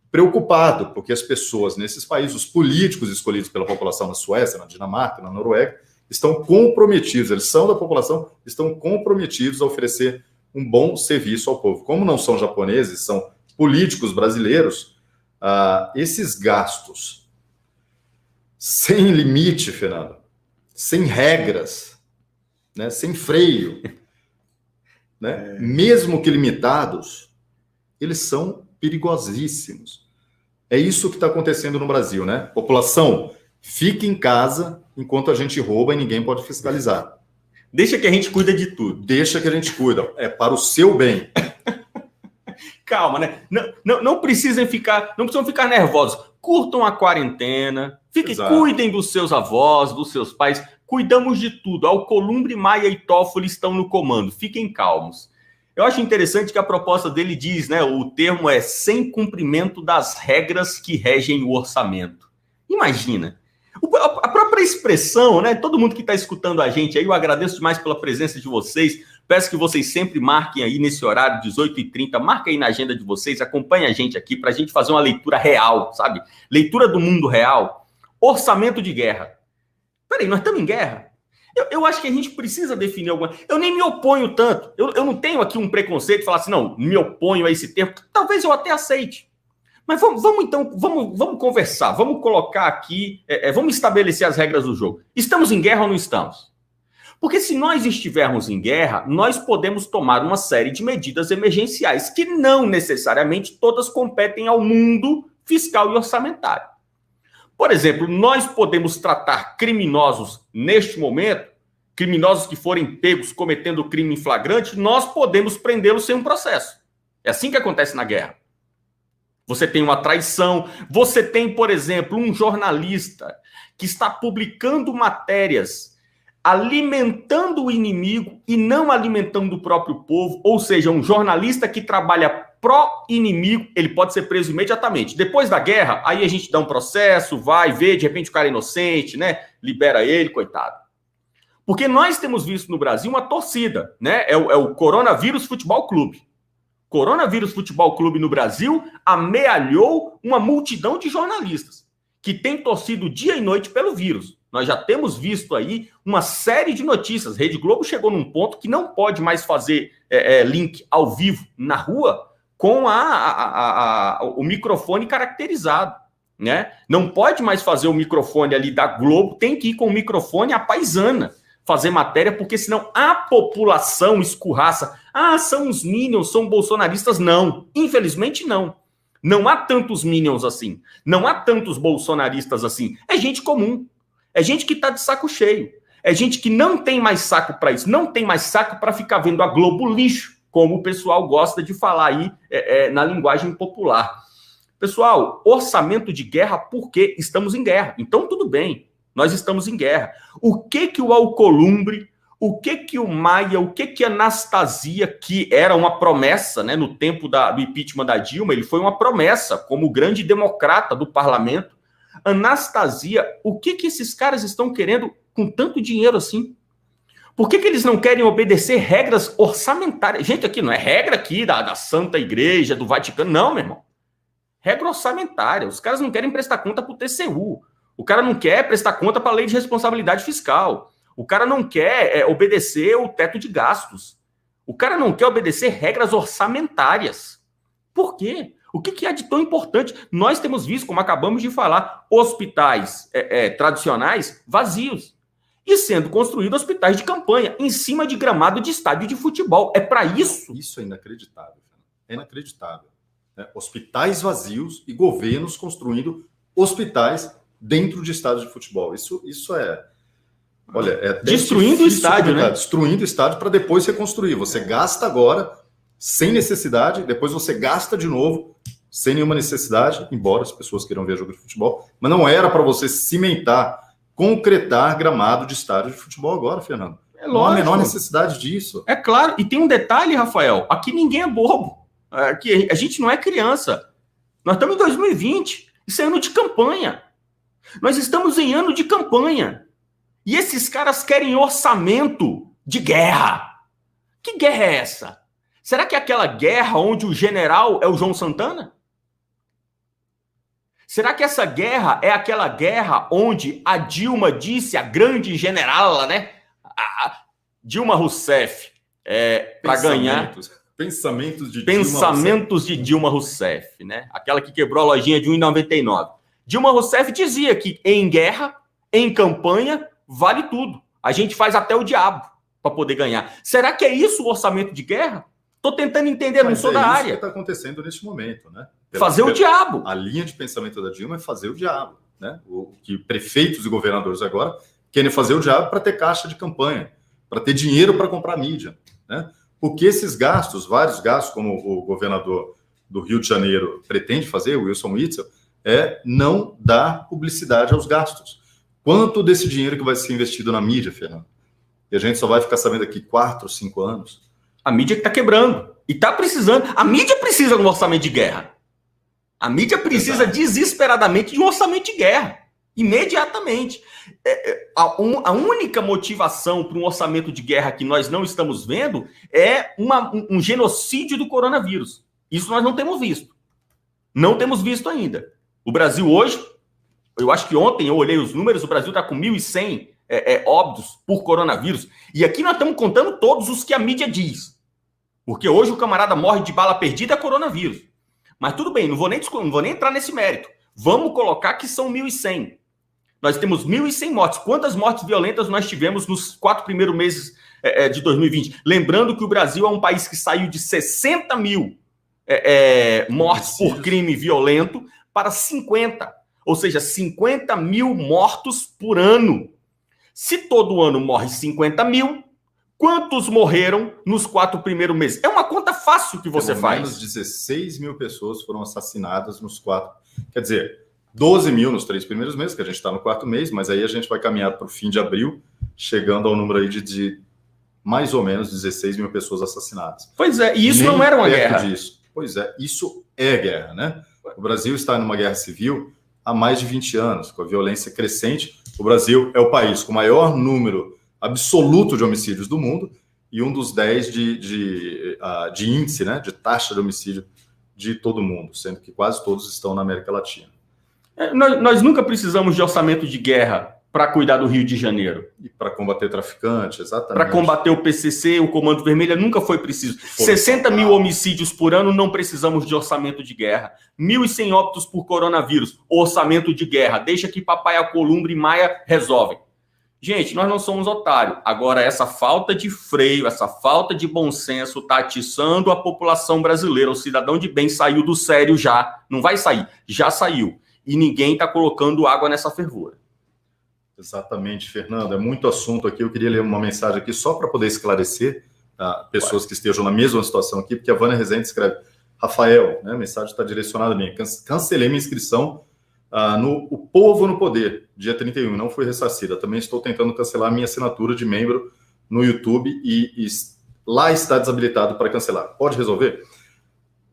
preocupado, porque as pessoas nesses países, os políticos escolhidos pela população na Suécia, na Dinamarca, na Noruega, estão comprometidos, eles são da população, estão comprometidos a oferecer um bom serviço ao povo. Como não são japoneses, são políticos brasileiros, esses gastos sem limite, Fernando, sem regras, né, sem freio, né, mesmo que limitados, eles são perigosíssimos. É isso que está acontecendo no Brasil, né? População, fique em casa enquanto a gente rouba e ninguém pode fiscalizar. Deixa que a gente cuida de tudo. Deixa que a gente cuida. É para o seu bem. Calma, né? Não precisam ficar nervosos. Curtam a quarentena. Cuidem dos seus avós, dos seus pais. Cuidamos de tudo. Alcolumbre, Maia e Toffoli estão no comando. Fiquem calmos. Eu acho interessante que a proposta dele diz, né? O termo é sem cumprimento das regras que regem o orçamento. Imagina. A própria expressão, né? Todo mundo que está escutando a gente aí, eu agradeço demais pela presença de vocês. Peço que vocês sempre marquem aí nesse horário, 18h30, marquem aí na agenda de vocês, acompanhem a gente aqui para a gente fazer uma leitura real, sabe? Leitura do mundo real. Orçamento de guerra. Peraí, nós estamos em guerra? Eu acho que a gente precisa definir alguma... Eu nem me oponho tanto. Eu não tenho aqui um preconceito de falar assim, não, me oponho a esse termo. Talvez eu até aceite. Mas vamos conversar, vamos colocar aqui, vamos estabelecer as regras do jogo. Estamos em guerra ou não estamos? Porque se nós estivermos em guerra, nós podemos tomar uma série de medidas emergenciais que não necessariamente todas competem ao mundo fiscal e orçamentário. Por exemplo, nós podemos tratar criminosos neste momento, criminosos que forem pegos cometendo crime em flagrante, nós podemos prendê-los sem um processo. É assim que acontece na guerra. Você tem uma traição, você tem, por exemplo, um jornalista que está publicando matérias alimentando o inimigo e não alimentando o próprio povo, ou seja, um jornalista que trabalha pró-inimigo, ele pode ser preso imediatamente. Depois da guerra, aí a gente dá um processo, vai ver, de repente o cara é inocente, né? Libera ele, coitado. Porque nós temos visto no Brasil uma torcida, né? É o Coronavírus Futebol Clube. Coronavírus Futebol Clube no Brasil amealhou uma multidão de jornalistas que tem torcido dia e noite pelo vírus. Nós já temos visto aí uma série de notícias. Rede Globo chegou num ponto que não pode mais fazer link ao vivo na rua com o microfone caracterizado, né? Não pode mais fazer o microfone ali da Globo, tem que ir com o microfone à paisana fazer matéria, porque senão a população escurraça. Ah, são os minions, são bolsonaristas. Não, infelizmente não. Não há tantos minions assim. Não há tantos bolsonaristas assim. É gente comum. É gente que está de saco cheio. É gente que não tem mais saco para isso. Não tem mais saco para ficar vendo a Globo lixo, como o pessoal gosta de falar aí na linguagem popular. Pessoal, orçamento de guerra porque estamos em guerra. Então, tudo bem. Nós estamos em guerra. O que o Alcolumbre, o que o Maia, o que a Anastasia, que era uma promessa, né, no tempo do impeachment da Dilma, ele foi uma promessa como grande democrata do parlamento. Anastasia, o que esses caras estão querendo com tanto dinheiro assim? Por que eles não querem obedecer regras orçamentárias? Gente, aqui não é regra aqui da Santa Igreja, do Vaticano, não, meu irmão. Regra orçamentária. Os caras não querem prestar conta para o TCU. O cara não quer prestar conta para a lei de responsabilidade fiscal. O cara não quer obedecer o teto de gastos. O cara não quer obedecer regras orçamentárias. Por quê? O que é de tão importante? Nós temos visto, como acabamos de falar, hospitais tradicionais vazios. E sendo construídos hospitais de campanha, em cima de gramado de estádio de futebol. É para isso? Isso é inacreditável. É inacreditável. Hospitais vazios e governos construindo hospitais dentro de estádios de futebol. Isso é... Olha, é destruindo o estádio, né? Destruindo o estádio para depois reconstruir. Você gasta agora sem necessidade, depois você gasta de novo sem nenhuma necessidade, embora as pessoas queiram ver jogo de futebol, mas não era para você cimentar, concretar gramado de estádio de futebol agora, Fernando. Não há a menor necessidade disso. É claro, e tem um detalhe, Rafael, aqui ninguém é bobo, aqui a gente não é criança. Nós estamos em 2020, isso é ano de campanha. Nós estamos em ano de campanha. E esses caras querem orçamento de guerra. Que guerra é essa? Será que é aquela guerra onde o general é o João Santana? Será que essa guerra é aquela guerra onde a Dilma disse, a grande generala, né? A Dilma Rousseff, para ganhar... Pensamentos de Dilma Rousseff, né? Aquela que quebrou a lojinha de R$1,99. Dilma Rousseff dizia que em guerra, em campanha, vale tudo. A gente faz até o diabo para poder ganhar. Será que é isso o orçamento de guerra? Estou tentando entender, não sou da área. É isso que está acontecendo neste momento, né? Fazer o diabo. A linha de pensamento da Dilma é fazer o diabo, né? O que prefeitos e governadores agora querem fazer o diabo para ter caixa de campanha, para ter dinheiro para comprar mídia, né? Porque esses gastos, vários gastos, como o governador do Rio de Janeiro pretende fazer, o Wilson Witzel, não dar publicidade aos gastos. Quanto desse dinheiro que vai ser investido na mídia, Fernando? E a gente só vai ficar sabendo daqui 4, 5 anos. A mídia que está quebrando. E está precisando. A mídia precisa de um orçamento de guerra. A mídia precisa desesperadamente de um orçamento de guerra. Imediatamente. A única motivação para um orçamento de guerra que nós não estamos vendo é um genocídio do coronavírus. Isso nós não temos visto. Não temos visto ainda. O Brasil hoje, eu acho que ontem eu olhei os números, o Brasil está com 1.100 óbitos por coronavírus. E aqui nós estamos contando todos os que a mídia diz. Porque hoje o camarada morre de bala perdida é coronavírus. Mas tudo bem, não vou nem entrar nesse mérito. Vamos colocar que são 1.100. Nós temos 1.100 mortes. Quantas mortes violentas nós tivemos nos 4 primeiros meses de 2020? Lembrando que o Brasil é um país que saiu de 60 mil mortes por crime violento para 50. Ou seja, 50 mil mortos por ano. Se todo ano morre 50 mil, quantos morreram nos 4 primeiros meses? É uma conta fácil que você faz. Pelo menos 16 mil pessoas foram assassinadas nos 4. Quer dizer, 12 mil nos 3 primeiros meses, que a gente está no 4º mês, mas aí a gente vai caminhar para o fim de abril, chegando ao número aí de mais ou menos 16 mil pessoas assassinadas. Pois é, e isso não era uma guerra. Disso. Pois é, isso é guerra, né? O Brasil está numa guerra civil há mais de 20 anos, com a violência crescente. O Brasil é o país com o maior número absoluto de homicídios do mundo e um dos 10 de índice, né, de taxa de homicídio de todo mundo, sendo que quase todos estão na América Latina. Nós nunca precisamos de orçamento de guerra para cuidar do Rio de Janeiro. E para combater traficante, exatamente. Para combater o PCC, o Comando Vermelho, nunca foi preciso. 60 mil homicídios por ano, não precisamos de orçamento de guerra. 1.100 óbitos por coronavírus, orçamento de guerra. Deixa que Papai Alcolumbre e Maia resolvem. Gente, nós não somos otários. Agora, essa falta de freio, essa falta de bom senso está atiçando a população brasileira. O cidadão de bem saiu do sério já. Não vai sair, já saiu. E ninguém está colocando água nessa fervura. Exatamente, Fernando. É muito assunto aqui. Eu queria ler uma mensagem aqui só para poder esclarecer pessoas que estejam na mesma situação aqui, porque a Vânia Rezende escreve: Rafael, né, a mensagem está direcionada a mim. Cancelei minha inscrição no O Povo no Poder, dia 31, não foi ressarcida. Também estou tentando cancelar minha assinatura de membro no YouTube e lá está desabilitado para cancelar. Pode resolver?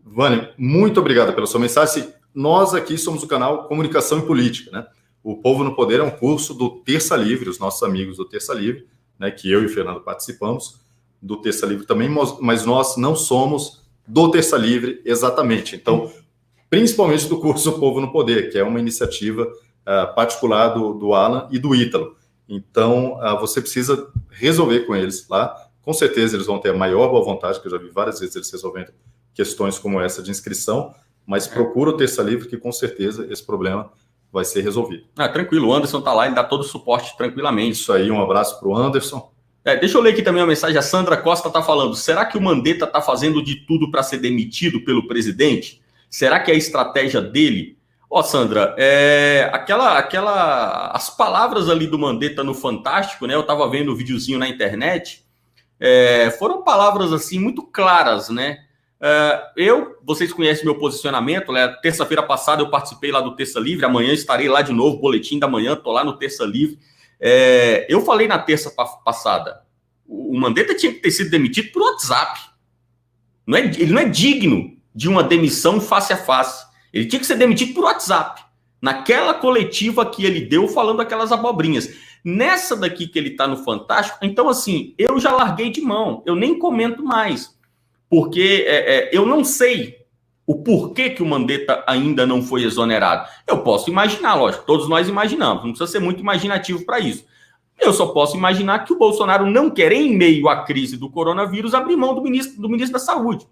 Vânia, muito obrigado pela sua mensagem. Nós aqui somos o canal Comunicação e Política, né? O Povo no Poder é um curso do Terça Livre, os nossos amigos do Terça Livre, né, que eu e o Fernando participamos do Terça Livre também, mas nós não somos do Terça Livre exatamente. Então, principalmente do curso Povo no Poder, que é uma iniciativa particular do Alan e do Ítalo. Então, você precisa resolver com eles lá. Com certeza eles vão ter a maior boa vontade, que eu já vi várias vezes eles resolvendo questões como essa de inscrição, mas procura o Terça Livre, que com certeza esse problema vai ser resolvido. Tranquilo, o Anderson está lá e dá todo o suporte tranquilamente. Isso aí, um abraço para o Anderson. Deixa eu ler aqui também uma mensagem, a Sandra Costa está falando, será que o Mandetta está fazendo de tudo para ser demitido pelo presidente? Será que é a estratégia dele? Sandra, as palavras ali do Mandetta no Fantástico, né? Eu estava vendo o videozinho na internet, foram palavras assim muito claras, né? Vocês conhecem meu posicionamento, né? Terça-feira passada eu participei lá do Terça Livre, amanhã estarei lá de novo, boletim da manhã, estou lá no Terça Livre. Eu falei na terça passada, o Mandetta tinha que ter sido demitido por WhatsApp. Ele não é digno de uma demissão face a face. Ele tinha que ser demitido por WhatsApp. Naquela coletiva que ele deu falando aquelas abobrinhas. Nessa daqui que ele está no Fantástico, então assim, eu já larguei de mão. Eu nem comento mais. Porque eu não sei o porquê que o Mandetta ainda não foi exonerado. Eu posso imaginar, lógico, todos nós imaginamos. Não precisa ser muito imaginativo para isso. Eu só posso imaginar que o Bolsonaro não quer, em meio à crise do coronavírus, abrir mão do ministro da Saúde.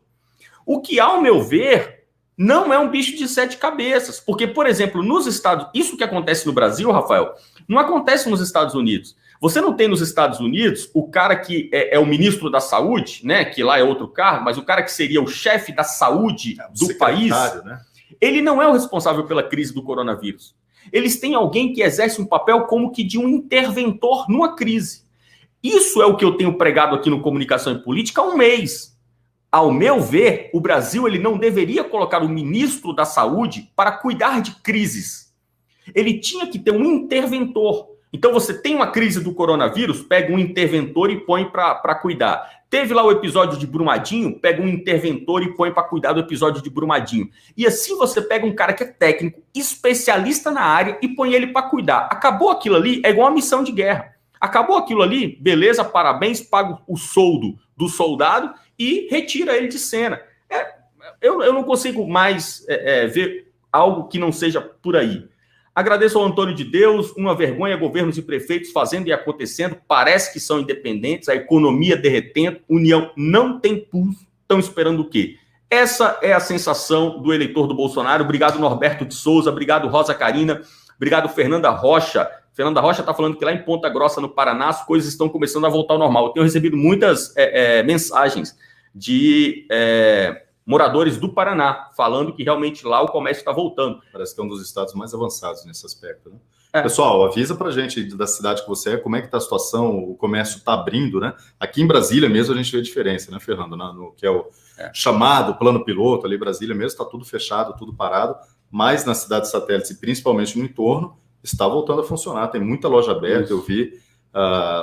O que, ao meu ver, não é um bicho de 7 cabeças. Porque, por exemplo, nos Estados Unidos, isso que acontece no Brasil, Rafael, não acontece nos Estados Unidos. Você não tem nos Estados Unidos o cara que é o ministro da Saúde, né? Que lá é outro cargo, mas o cara que seria o chefe da saúde do país, né? Ele não é o responsável pela crise do coronavírus. Eles têm alguém que exerce um papel como que de um interventor numa crise. Isso é o que eu tenho pregado aqui no Comunicação e Política há um mês. Ao meu ver, o Brasil ele não deveria colocar o ministro da Saúde para cuidar de crises. Ele tinha que ter um interventor. Então você tem uma crise do coronavírus, pega um interventor e põe para cuidar. Teve lá o episódio de Brumadinho, pega um interventor e põe para cuidar do episódio de Brumadinho. E assim você pega um cara que é técnico, especialista na área e põe ele para cuidar. Acabou aquilo ali, é igual uma missão de guerra. Acabou aquilo ali, beleza, parabéns, paga o soldo do soldado e retira ele de cena. Eu não consigo mais ver algo que não seja por aí. Agradeço ao Antônio de Deus, uma vergonha, governos e prefeitos fazendo e acontecendo, parece que são independentes, a economia derretendo, União não tem pulso, estão esperando o quê? Essa é a sensação do eleitor do Bolsonaro. Obrigado, Norberto de Souza, obrigado, Rosa Carina, obrigado, Fernanda Rocha. Fernanda Rocha está falando que lá em Ponta Grossa, no Paraná, as coisas estão começando a voltar ao normal. Eu tenho recebido muitas mensagens de moradores do Paraná, falando que realmente lá o comércio está voltando. Parece que é um dos estados mais avançados nesse aspecto, né? Pessoal, avisa pra gente da cidade que você é, como é que tá a situação, o comércio está abrindo, né? Aqui em Brasília mesmo a gente vê a diferença, né, Fernando? No que é o chamado plano piloto, ali em Brasília mesmo está tudo fechado, tudo parado, mas nas cidades satélites e principalmente no entorno, está voltando a funcionar, tem muita loja aberta. Isso. Eu vi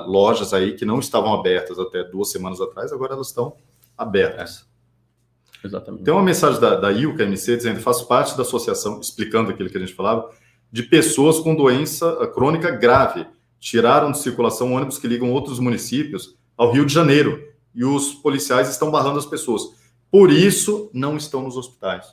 lojas aí que não estavam abertas até 2 semanas atrás, agora elas estão abertas. Exatamente. Tem uma mensagem da Ilka MC dizendo: faço parte da associação, explicando aquilo que a gente falava, de pessoas com doença crônica grave. Tiraram de circulação ônibus que ligam outros municípios ao Rio de Janeiro e os policiais estão barrando as pessoas. Por isso, não estão nos hospitais.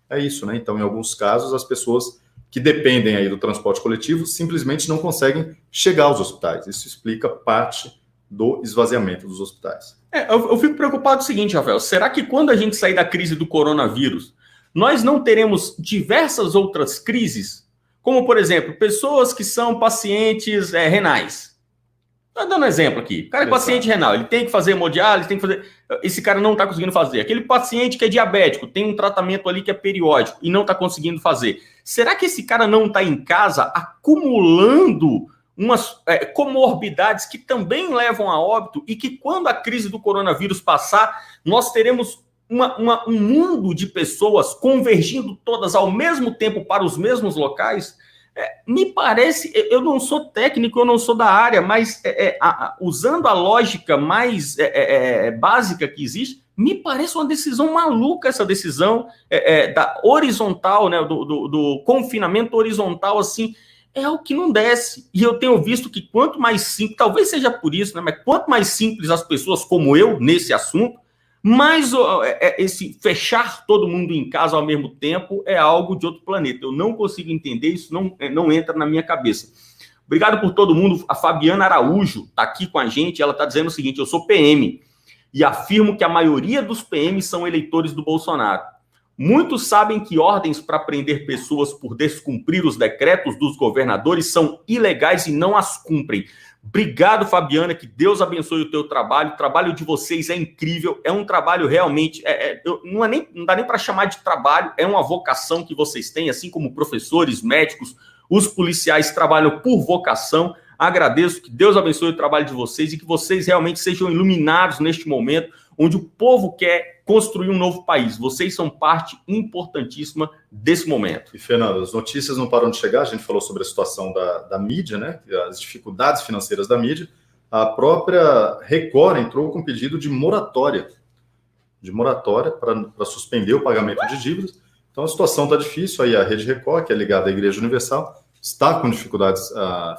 É isso, né? Então, em alguns casos, as pessoas que dependem aí do transporte coletivo simplesmente não conseguem chegar aos hospitais. Isso explica parte do esvaziamento dos hospitais. Eu fico preocupado com o seguinte, Rafael, será que quando a gente sair da crise do coronavírus, nós não teremos diversas outras crises? Como, por exemplo, pessoas que são pacientes renais. Estou dando um exemplo aqui. O cara é paciente renal, ele tem que fazer hemodiálise, tem que fazer... Esse cara não está conseguindo fazer. Aquele paciente que é diabético, tem um tratamento ali que é periódico e não está conseguindo fazer. Será que esse cara não está em casa acumulando umas comorbidades que também levam a óbito e que quando a crise do coronavírus passar, nós teremos um mundo de pessoas convergindo todas ao mesmo tempo para os mesmos locais? Me parece, eu não sou técnico, eu não sou da área, mas usando a lógica mais básica que existe, me parece uma decisão maluca essa decisão da horizontal, né, do confinamento horizontal, assim, é o que não desce. E eu tenho visto que quanto mais simples, talvez seja por isso, né, mas quanto mais simples as pessoas como eu, nesse assunto, Mas esse fechar todo mundo em casa ao mesmo tempo é algo de outro planeta. Eu não consigo entender, isso não entra na minha cabeça. Obrigado por todo mundo. A Fabiana Araújo está aqui com a gente. Ela está dizendo o seguinte: eu sou PM e afirmo que a maioria dos PMs são eleitores do Bolsonaro. Muitos sabem que ordens para prender pessoas por descumprir os decretos dos governadores são ilegais e não as cumprem. Obrigado, Fabiana, que Deus abençoe o teu trabalho. O trabalho de vocês é incrível, é um trabalho realmente, não dá nem para chamar de trabalho, é uma vocação que vocês têm, assim como professores, médicos, os policiais trabalham por vocação. Agradeço, que Deus abençoe o trabalho de vocês e que vocês realmente sejam iluminados neste momento, onde o povo quer construir um novo país. Vocês são parte importantíssima desse momento. E, Fernando, as notícias não param de chegar. A gente falou sobre a situação da mídia, né? As dificuldades financeiras da mídia. A própria Record entrou com pedido de moratória para suspender o pagamento de dívidas. Então, a situação está difícil. Aí a Rede Record, que é ligada à Igreja Universal, está com dificuldades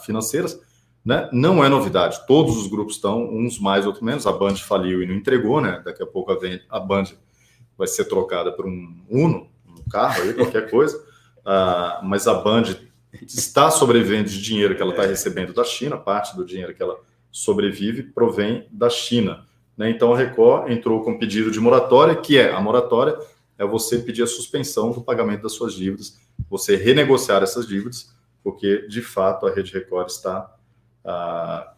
financeiras. Né? Não é novidade, todos os grupos estão, uns mais, outros menos. A Band faliu e não entregou, né? Daqui a pouco a Band vai ser trocada por um Uno, um carro, aí, qualquer coisa. Mas a Band está sobrevivendo de dinheiro que ela está recebendo da China, parte do dinheiro que ela sobrevive provém da China. Né? Então a Record entrou com pedido de moratória, a moratória é você pedir a suspensão do pagamento das suas dívidas, você renegociar essas dívidas, porque de fato a Rede Record está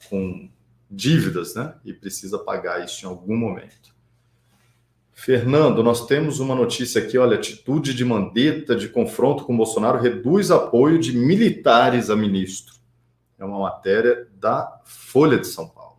com dívidas, né? E precisa pagar isso em algum momento. Fernando, nós temos uma notícia aqui, olha, atitude de Mandetta de confronto com Bolsonaro reduz apoio de militares a ministro. É uma matéria da Folha de São Paulo.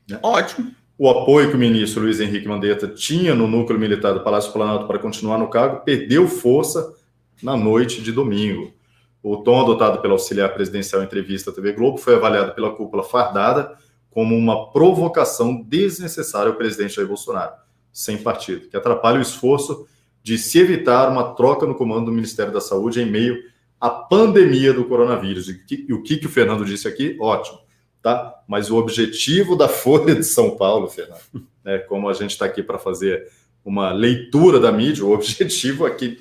Né? Ótimo. O apoio que o ministro Luiz Henrique Mandetta tinha no núcleo militar do Palácio Planalto para continuar no cargo perdeu força na noite de domingo. O tom adotado pelo auxiliar presidencial em entrevista à TV Globo foi avaliado pela cúpula fardada como uma provocação desnecessária ao presidente Jair Bolsonaro, sem partido, que atrapalha o esforço de se evitar uma troca no comando do Ministério da Saúde em meio à pandemia do coronavírus. E o que o Fernando disse aqui? Ótimo, tá? Mas o objetivo da Folha de São Paulo, Fernando, né, como a gente está aqui para fazer uma leitura da mídia, o objetivo é que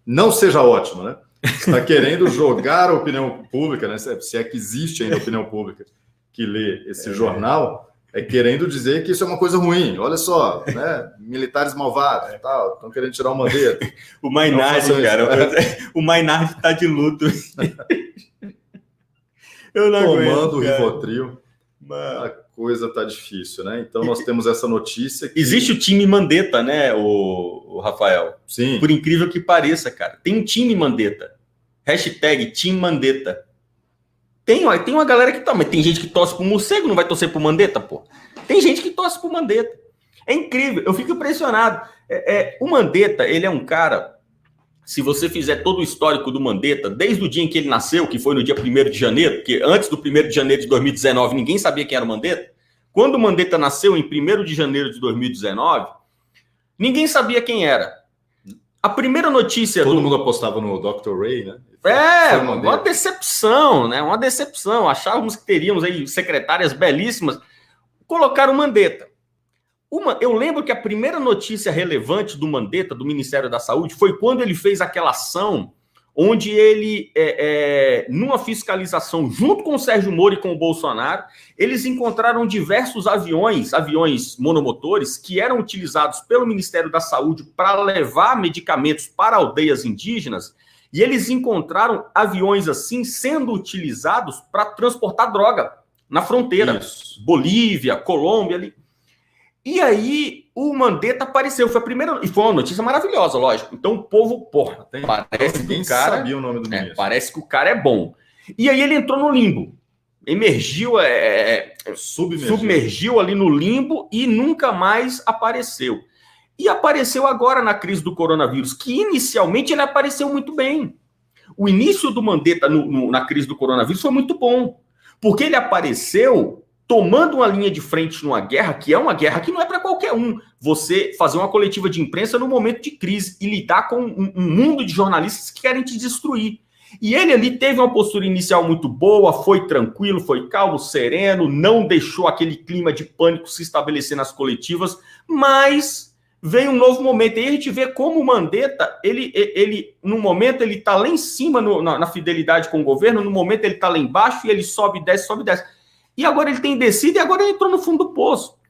não seja ótimo, né? Está querendo jogar a opinião pública, né? Se é que existe ainda opinião pública que lê esse jornal, querendo dizer que isso é uma coisa ruim. Olha só, né? Militares malvados e tal, estão querendo tirar o Mandetta. O Mainardi, cara, o Mainardi está de luto. Eu não Tomando o Rivotril, a coisa está difícil, né? Então nós temos essa notícia que... Existe o time Mandetta, né, o Rafael? Sim. Por incrível que pareça, cara. Tem um time Mandetta. Hashtag Team Mandetta. Tem uma galera que mas tem gente que torce pro morcego, não vai torcer pro Mandetta, pô. Tem gente que torce pro Mandetta. É incrível, eu fico impressionado. O Mandetta, ele é um cara, se você fizer todo o histórico do Mandetta, desde o dia em que ele nasceu, que foi no dia 1º de janeiro, porque antes do 1º de janeiro de 2019, ninguém sabia quem era o Mandetta. Quando o Mandetta nasceu, em 1º de janeiro de 2019, ninguém sabia quem era. A primeira notícia... Todo mundo apostava no Dr. Ray, né? Uma decepção, né? Uma decepção. Achávamos que teríamos aí secretárias belíssimas. Colocaram o Mandetta. Eu lembro que a primeira notícia relevante do Mandetta, do Ministério da Saúde, foi quando ele fez aquela ação onde ele, numa fiscalização junto com o Sérgio Moro e com o Bolsonaro, eles encontraram diversos aviões monomotores, que eram utilizados pelo Ministério da Saúde para levar medicamentos para aldeias indígenas, e eles encontraram aviões assim sendo utilizados para transportar droga na fronteira. Isso. Bolívia, Colômbia ali. E aí o Mandetta apareceu, foi a primeira, e foi uma notícia maravilhosa, lógico. Então o povo, parece que o cara sabia o nome do ministro. Parece que o cara é bom. E aí ele entrou no limbo, emergiu, submergiu ali no limbo e nunca mais apareceu. E apareceu agora na crise do coronavírus, que inicialmente ele apareceu muito bem. O início do Mandetta na crise do coronavírus foi muito bom, porque ele apareceu tomando uma linha de frente numa guerra, que é uma guerra que não é para qualquer um. Você fazer uma coletiva de imprensa no momento de crise e lidar com um mundo de jornalistas que querem te destruir. E ele ali teve uma postura inicial muito boa, foi tranquilo, foi calmo, sereno, não deixou aquele clima de pânico se estabelecer nas coletivas, mas veio um novo momento. E a gente vê como o Mandetta, ele no momento ele está lá em cima na fidelidade com o governo, no momento ele está lá embaixo e ele sobe e desce, sobe e desce. E agora ele tem descido e agora ele entrou no fundo do poço.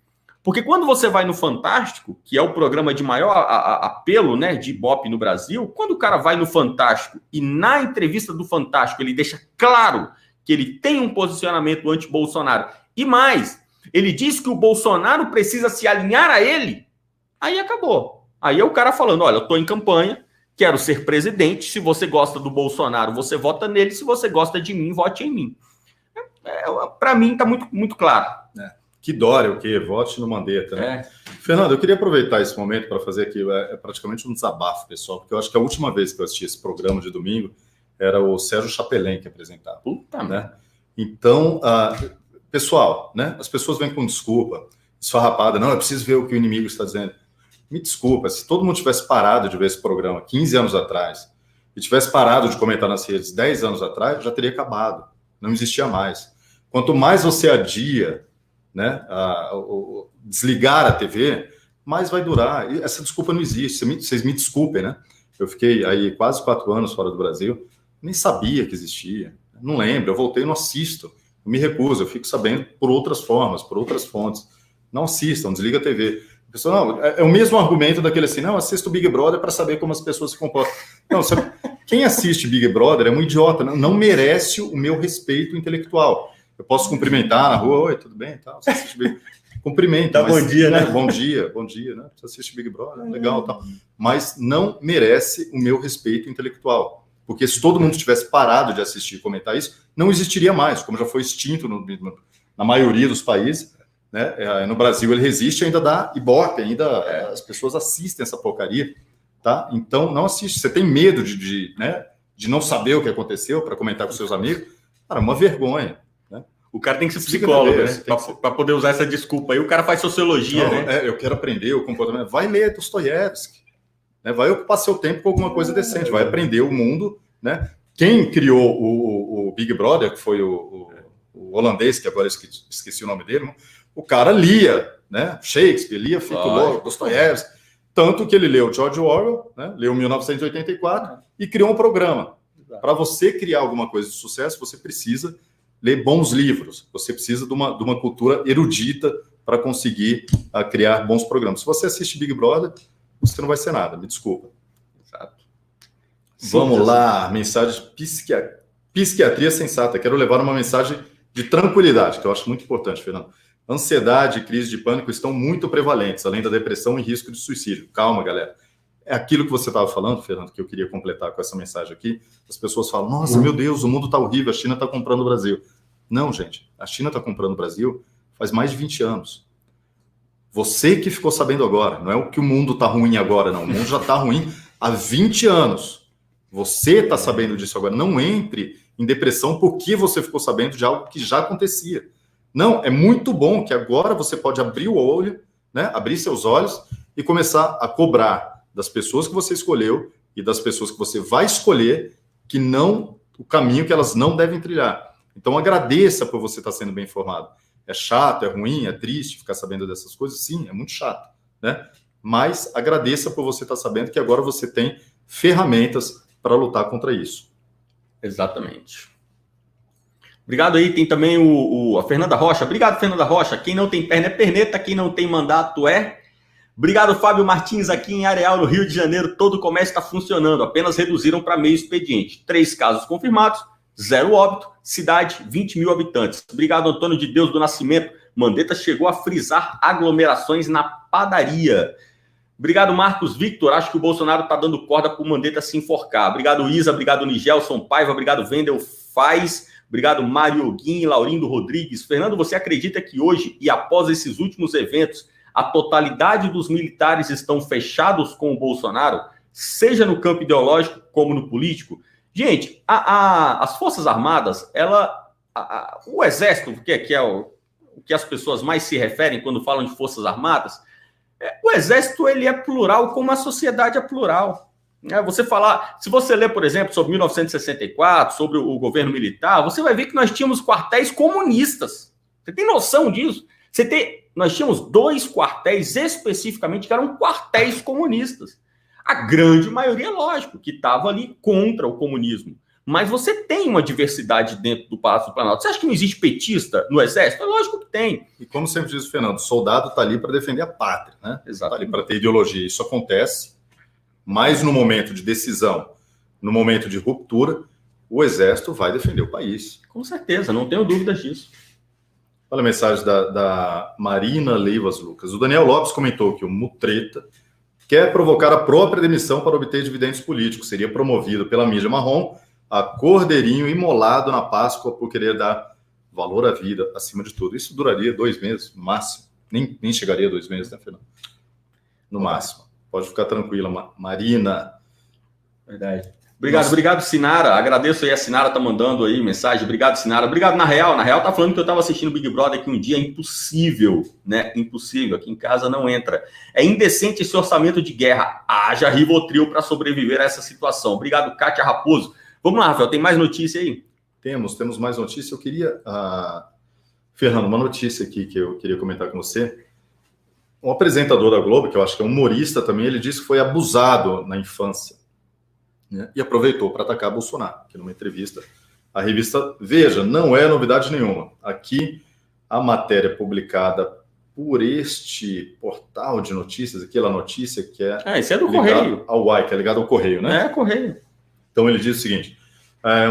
Porque quando você vai no Fantástico, que é o programa de maior apelo, né, de Ibope no Brasil, quando o cara vai no Fantástico e na entrevista do Fantástico ele deixa claro que ele tem um posicionamento anti-Bolsonaro, e mais, ele diz que o Bolsonaro precisa se alinhar a ele, aí acabou. Aí é o cara falando, olha, eu estou em campanha, quero ser presidente, se você gosta do Bolsonaro, você vota nele, se você gosta de mim, vote em mim. Para mim está muito, muito claro. Que Dória, o quê? Vote no Mandetta, né? Fernando, eu queria aproveitar esse momento para fazer aqui, praticamente um desabafo, pessoal, porque eu acho que a última vez que eu assisti esse programa de domingo era o Sérgio Chapelin que apresentava. Puta, né? Então, pessoal, né? As pessoas vêm com desculpa, esfarrapada, não, eu preciso ver o que o inimigo está dizendo. Me desculpa, se todo mundo tivesse parado de ver esse programa 15 anos atrás e tivesse parado de comentar nas redes 10 anos atrás, já teria acabado, não existia mais. Quanto mais você adia, né, desligar a TV, mais vai durar. E essa desculpa não existe. Vocês me desculpem, né? Eu fiquei aí quase 4 anos fora do Brasil, nem sabia que existia. Não lembro, eu voltei e não assisto. Eu me recuso, eu fico sabendo por outras formas, por outras fontes. Não assistam, desliga a TV. Pessoal, não, é o mesmo argumento daquele assim, não, assisto o Big Brother para saber como as pessoas se comportam. Não, sabe, quem assiste Big Brother é um idiota, não merece o meu respeito intelectual. Eu posso cumprimentar na rua, oi, tudo bem? Tal, você assiste Big... Cumprimenta. Mas, bom dia, né? Bom dia, né? Você assiste Big Brother, legal, tal. Mas não merece o meu respeito intelectual. Porque se todo mundo tivesse parado de assistir e comentar isso, não existiria mais, como já foi extinto na maioria dos países, né? No Brasil ele resiste, ainda dá Ibope, ainda as pessoas assistem essa porcaria, tá? Então não assiste. Você tem medo de não saber o que aconteceu para comentar com seus amigos? Cara, uma vergonha. O cara tem que ser psicólogo, né? Para poder usar essa desculpa. Aí o cara faz sociologia, né? Eu quero aprender o comportamento. Vai ler Dostoiévski. Né? Vai ocupar seu tempo com alguma coisa decente. Vai aprender o mundo. Né? Quem criou o Big Brother, que foi o holandês, que agora esqueci o nome dele, o cara lia, né? Shakespeare, lia Foucault, Dostoiévski. Tanto que ele leu George Orwell, né? Leu 1984 e criou um programa. Para você criar alguma coisa de sucesso, você precisa ler bons livros, você precisa de uma cultura erudita para conseguir criar bons programas. Se você assiste Big Brother, você não vai ser nada, me desculpa. Exato. Vamos lá, mensagem psiquiatria sensata. Quero levar uma mensagem de tranquilidade, que eu acho muito importante, Fernando. Ansiedade e crise de pânico estão muito prevalentes, além da depressão e risco de suicídio. Calma, galera. É aquilo que você estava falando, Fernando, que eu queria completar com essa mensagem aqui. As pessoas falam, nossa, meu Deus, o mundo está horrível, a China está comprando o Brasil. Não, gente, a China está comprando o Brasil faz mais de 20 anos. Você que ficou sabendo agora, não é o que o mundo está ruim agora, não. O mundo já está ruim há 20 anos. Você está sabendo disso agora. Não entre em depressão porque você ficou sabendo de algo que já acontecia. Não, é muito bom que agora você pode abrir o olho, né, abrir seus olhos e começar a cobrar das pessoas que você escolheu e das pessoas que você vai escolher que não, o caminho que elas não devem trilhar. Então agradeça por você estar sendo bem informado. É chato, é ruim, é triste ficar sabendo dessas coisas? Sim, é muito chato, né? Mas agradeça por você estar sabendo que agora você tem ferramentas para lutar contra isso. Exatamente. Obrigado aí, tem também a Fernanda Rocha. Obrigado, Fernanda Rocha. Quem não tem perna é perneta, quem não tem mandato é... Obrigado, Fábio Martins, aqui em Areal, no Rio de Janeiro, todo o comércio está funcionando, apenas reduziram para meio expediente. 3 casos confirmados, 0 óbito, cidade, 20 mil habitantes. Obrigado, Antônio de Deus do Nascimento. Mandetta chegou a frisar aglomerações na padaria. Obrigado, Marcos Victor. Acho que o Bolsonaro está dando corda para o Mandetta se enforcar. Obrigado, Isa. Obrigado, Nigelson Paiva. Obrigado, Wendel Faz. Obrigado, Mário Guim, Laurindo Rodrigues. Fernando, você acredita que hoje e após esses últimos eventos, a totalidade dos militares estão fechados com o Bolsonaro, seja no campo ideológico como no político? Gente, as Forças Armadas, o Exército, que é o que as pessoas mais se referem quando falam de Forças Armadas, o Exército ele é plural como a sociedade é plural. Se você ler, por exemplo, sobre 1964, sobre o governo militar, você vai ver que nós tínhamos quartéis comunistas. Você tem noção disso? Nós tínhamos 2 quartéis especificamente que eram quartéis comunistas. A grande maioria, lógico, que estava ali contra o comunismo. Mas você tem uma diversidade dentro do Palácio do Planalto. Você acha que não existe petista no Exército? É lógico que tem. E como sempre diz o Fernando, o soldado está ali para defender a pátria, né? Está ali para ter ideologia. Isso acontece, mas no momento de decisão, no momento de ruptura, o Exército vai defender o país. Com certeza, não tenho dúvidas disso. Olha a mensagem da Marina Leivas Lucas. O Daniel Lopes comentou que o Mutreta quer provocar a própria demissão para obter dividendos políticos. Seria promovido pela mídia marrom a cordeirinho imolado na Páscoa por querer dar valor à vida acima de tudo. Isso duraria 2 meses, no máximo. Nem chegaria a 2 meses, né, Fernando? No máximo. Pode ficar tranquila, Marina. Verdade. Obrigado, Sinara. Agradeço aí, a Sinara tá mandando aí mensagem. Obrigado, Sinara. Obrigado, Na Real tá falando que eu tava assistindo Big Brother aqui um dia. É impossível, né? Impossível. Aqui em casa não entra. É indecente esse orçamento de guerra. Haja Rivotril para sobreviver a essa situação. Obrigado, Kátia Raposo. Vamos lá, Rafael, tem mais notícia aí? Temos mais notícia. Eu queria, Fernando, uma notícia aqui que eu queria comentar com você. Um apresentador da Globo, que eu acho que é humorista também, ele disse que foi abusado na infância, né? E aproveitou para atacar Bolsonaro, que numa entrevista à revista Veja, não é novidade nenhuma. Aqui, a matéria publicada por este portal de notícias, aquela notícia que é... Isso é do Correio. Ao UAI, que é ligado ao Correio, né? É, Correio. Então ele diz o seguinte,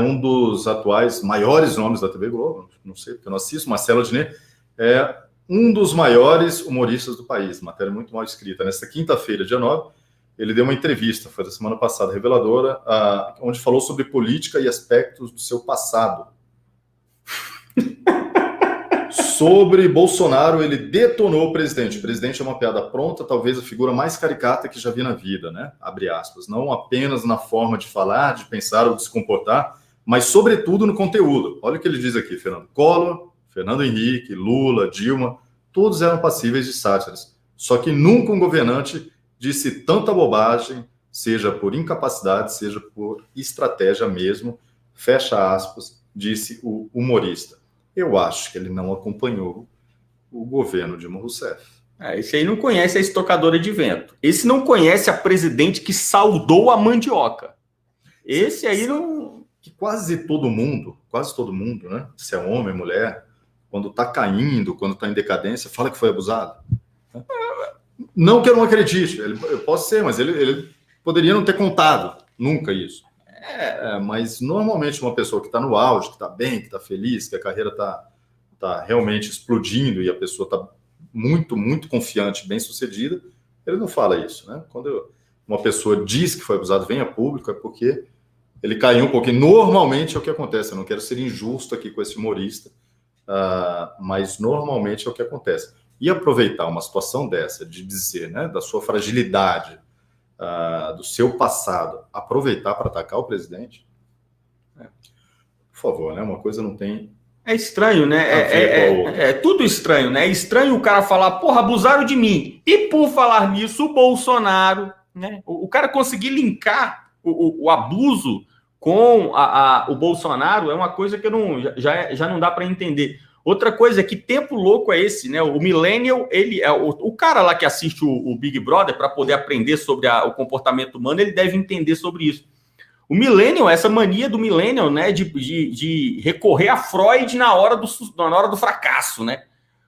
um dos atuais maiores nomes da TV Globo, não sei porque eu não assisto, Marcelo Adnet, é um dos maiores humoristas do país, matéria muito mal escrita. Nesta quinta-feira, dia 9, ele deu uma entrevista, foi da semana passada, reveladora, onde falou sobre política e aspectos do seu passado. Sobre Bolsonaro, ele detonou o presidente. O presidente é uma piada pronta, talvez a figura mais caricata que já vi na vida, né? Abre aspas. Não apenas na forma de falar, de pensar ou de se comportar, mas sobretudo no conteúdo. Olha o que ele diz aqui, Fernando. Collor, Fernando Henrique, Lula, Dilma, todos eram passíveis de sátiras. Só que nunca um governante disse tanta bobagem, seja por incapacidade, seja por estratégia mesmo, fecha aspas, disse o humorista. Eu acho que ele não acompanhou o governo Dilma Rousseff. Esse aí não conhece a estocadora de vento. Esse não conhece a presidente que saudou a mandioca. Esse aí não... Que quase todo mundo, né? Se é homem, mulher, quando está caindo, quando está em decadência, fala que foi abusado. Não que eu não acredite, ele pode ser, mas ele poderia não ter contado nunca isso. Mas normalmente uma pessoa que está no auge, que está bem, que está feliz, que a carreira está realmente explodindo e a pessoa está muito, muito confiante, bem sucedida, ele não fala isso, né? Quando uma pessoa diz que foi abusado, vem a público, é porque ele caiu um pouquinho. Normalmente é o que acontece. Eu não quero ser injusto aqui com esse humorista, mas normalmente é o que acontece. E aproveitar uma situação dessa, de dizer, né, da sua fragilidade, do seu passado, aproveitar para atacar o presidente, por favor, né? Uma coisa não tem... É estranho, né? É tudo estranho, né? É estranho o cara falar, porra, abusaram de mim. E por falar nisso, o Bolsonaro, né? O cara conseguir linkar o abuso com o Bolsonaro é uma coisa que já não dá para entender. Outra coisa é que tempo louco é esse, né? O millennial, ele é o cara lá que assiste o Big Brother para poder aprender sobre o comportamento humano, ele deve entender sobre isso. O millennial, essa mania do millennial, né, de recorrer a Freud na hora do fracasso, né?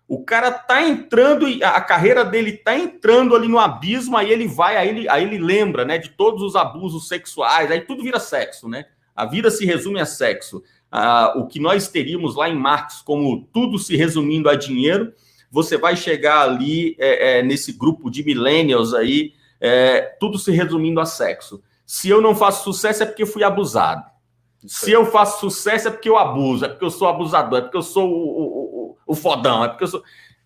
O cara tá entrando, a carreira dele tá entrando ali no abismo, aí ele lembra, né, de todos os abusos sexuais, aí tudo vira sexo, né? A vida se resume a sexo. O que nós teríamos lá em Marx como tudo se resumindo a dinheiro, você vai chegar ali nesse grupo de millennials aí, tudo se resumindo a sexo. Se eu não faço sucesso é porque eu fui abusado. Se eu faço sucesso é porque eu abuso, é porque eu sou abusador, é porque eu sou o fodão, é porque eu sou...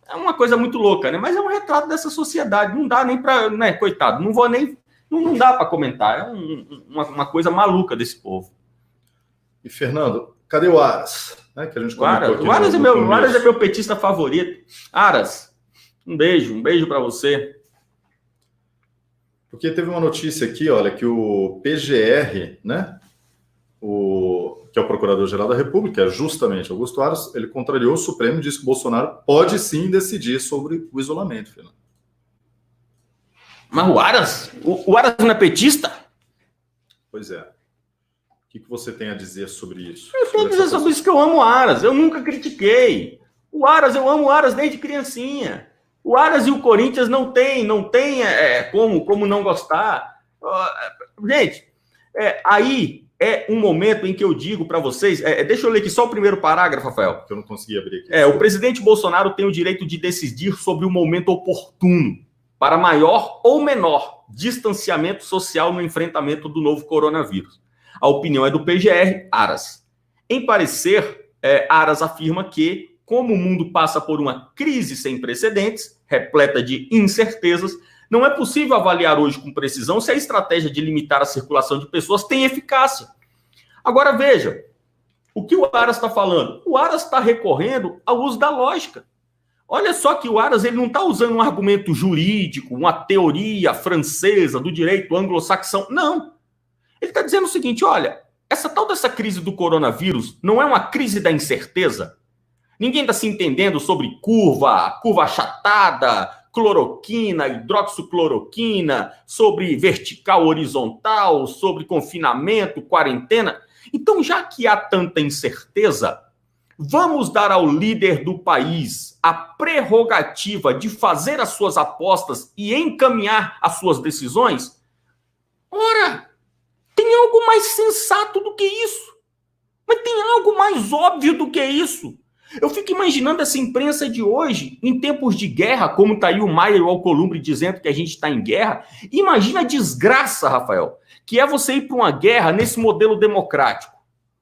É uma coisa muito louca, né? Mas é um retrato dessa sociedade, não dá nem para... Né, coitado, não dá para comentar, é uma coisa maluca desse povo. E, Fernando, cadê o Aras? Que a gente o Aras é meu petista favorito. Aras, um beijo para você. Porque teve uma notícia aqui, olha, que o PGR, né, que é o Procurador-Geral da República, é justamente Augusto Aras, ele contrariou o Supremo e disse que o Bolsonaro pode sim decidir sobre o isolamento, Fernando. Mas o Aras? O Aras não é petista? Pois é. O que você tem a dizer sobre isso? Eu tenho a dizer sobre isso que eu amo o Aras. Eu nunca critiquei. O Aras, eu amo o Aras desde criancinha. O Aras e o Corinthians não tem como não gostar. Gente, aí é um momento em que eu digo para vocês... deixa eu ler aqui só o primeiro parágrafo, Rafael. Que eu não consegui abrir aqui. O presidente Bolsonaro tem o direito de decidir sobre o momento oportuno para maior ou menor distanciamento social no enfrentamento do novo coronavírus. A opinião é do PGR, Aras. Em parecer, Aras afirma que, como o mundo passa por uma crise sem precedentes, repleta de incertezas, não é possível avaliar hoje com precisão se a estratégia de limitar a circulação de pessoas tem eficácia. Agora veja, o que o Aras está falando? O Aras está recorrendo ao uso da lógica. Olha só que o Aras ele não está usando um argumento jurídico, uma teoria francesa do direito anglo-saxão. Não. Ele está dizendo o seguinte, olha, essa tal dessa crise do coronavírus não é uma crise da incerteza? Ninguém está se entendendo sobre curva achatada, cloroquina, hidroxicloroquina, sobre vertical, horizontal, sobre confinamento, quarentena. Então, já que há tanta incerteza, vamos dar ao líder do país a prerrogativa de fazer as suas apostas e encaminhar as suas decisões? Ora, tem algo mais sensato do que isso. Mas tem algo mais óbvio do que isso. Eu fico imaginando essa imprensa de hoje, em tempos de guerra, como está aí o Maia e o Alcolumbre dizendo que a gente está em guerra. Imagina a desgraça, Rafael, que é você ir para uma guerra nesse modelo democrático.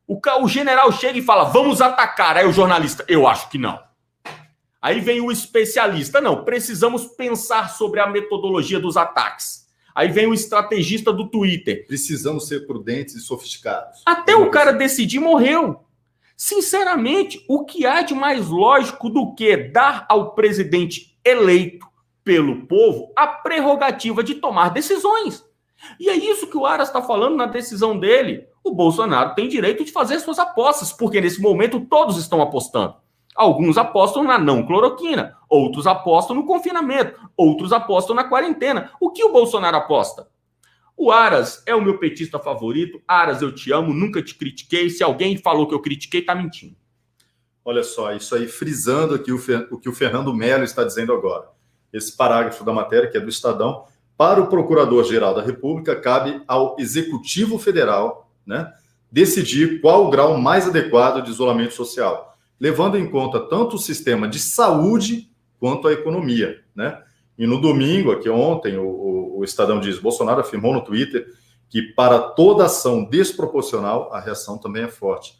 O general chega e fala, vamos atacar. Aí o jornalista, eu acho que não. Aí vem o especialista, não, precisamos pensar sobre a metodologia dos ataques. Aí vem o estrategista do Twitter. Precisamos ser prudentes e sofisticados. Até o cara decidir, morreu. Sinceramente, o que há de mais lógico do que dar ao presidente eleito pelo povo a prerrogativa de tomar decisões? E é isso que o Aras está falando na decisão dele. O Bolsonaro tem direito de fazer suas apostas, porque nesse momento todos estão apostando. Alguns apostam na não cloroquina, outros apostam no confinamento, outros apostam na quarentena. O que o Bolsonaro aposta? O Aras é o meu petista favorito. Aras, eu te amo, nunca te critiquei. Se alguém falou que eu critiquei, tá mentindo. Olha só, isso aí frisando aqui o que o Fernando Melo está dizendo agora. Esse parágrafo da matéria, que é do Estadão, para o Procurador-Geral da República, cabe ao Executivo Federal, né, decidir qual o grau mais adequado de isolamento social, levando em conta tanto o sistema de saúde quanto a economia, né? E no domingo, aqui ontem, o Estadão diz, Bolsonaro afirmou no Twitter que para toda ação desproporcional, a reação também é forte.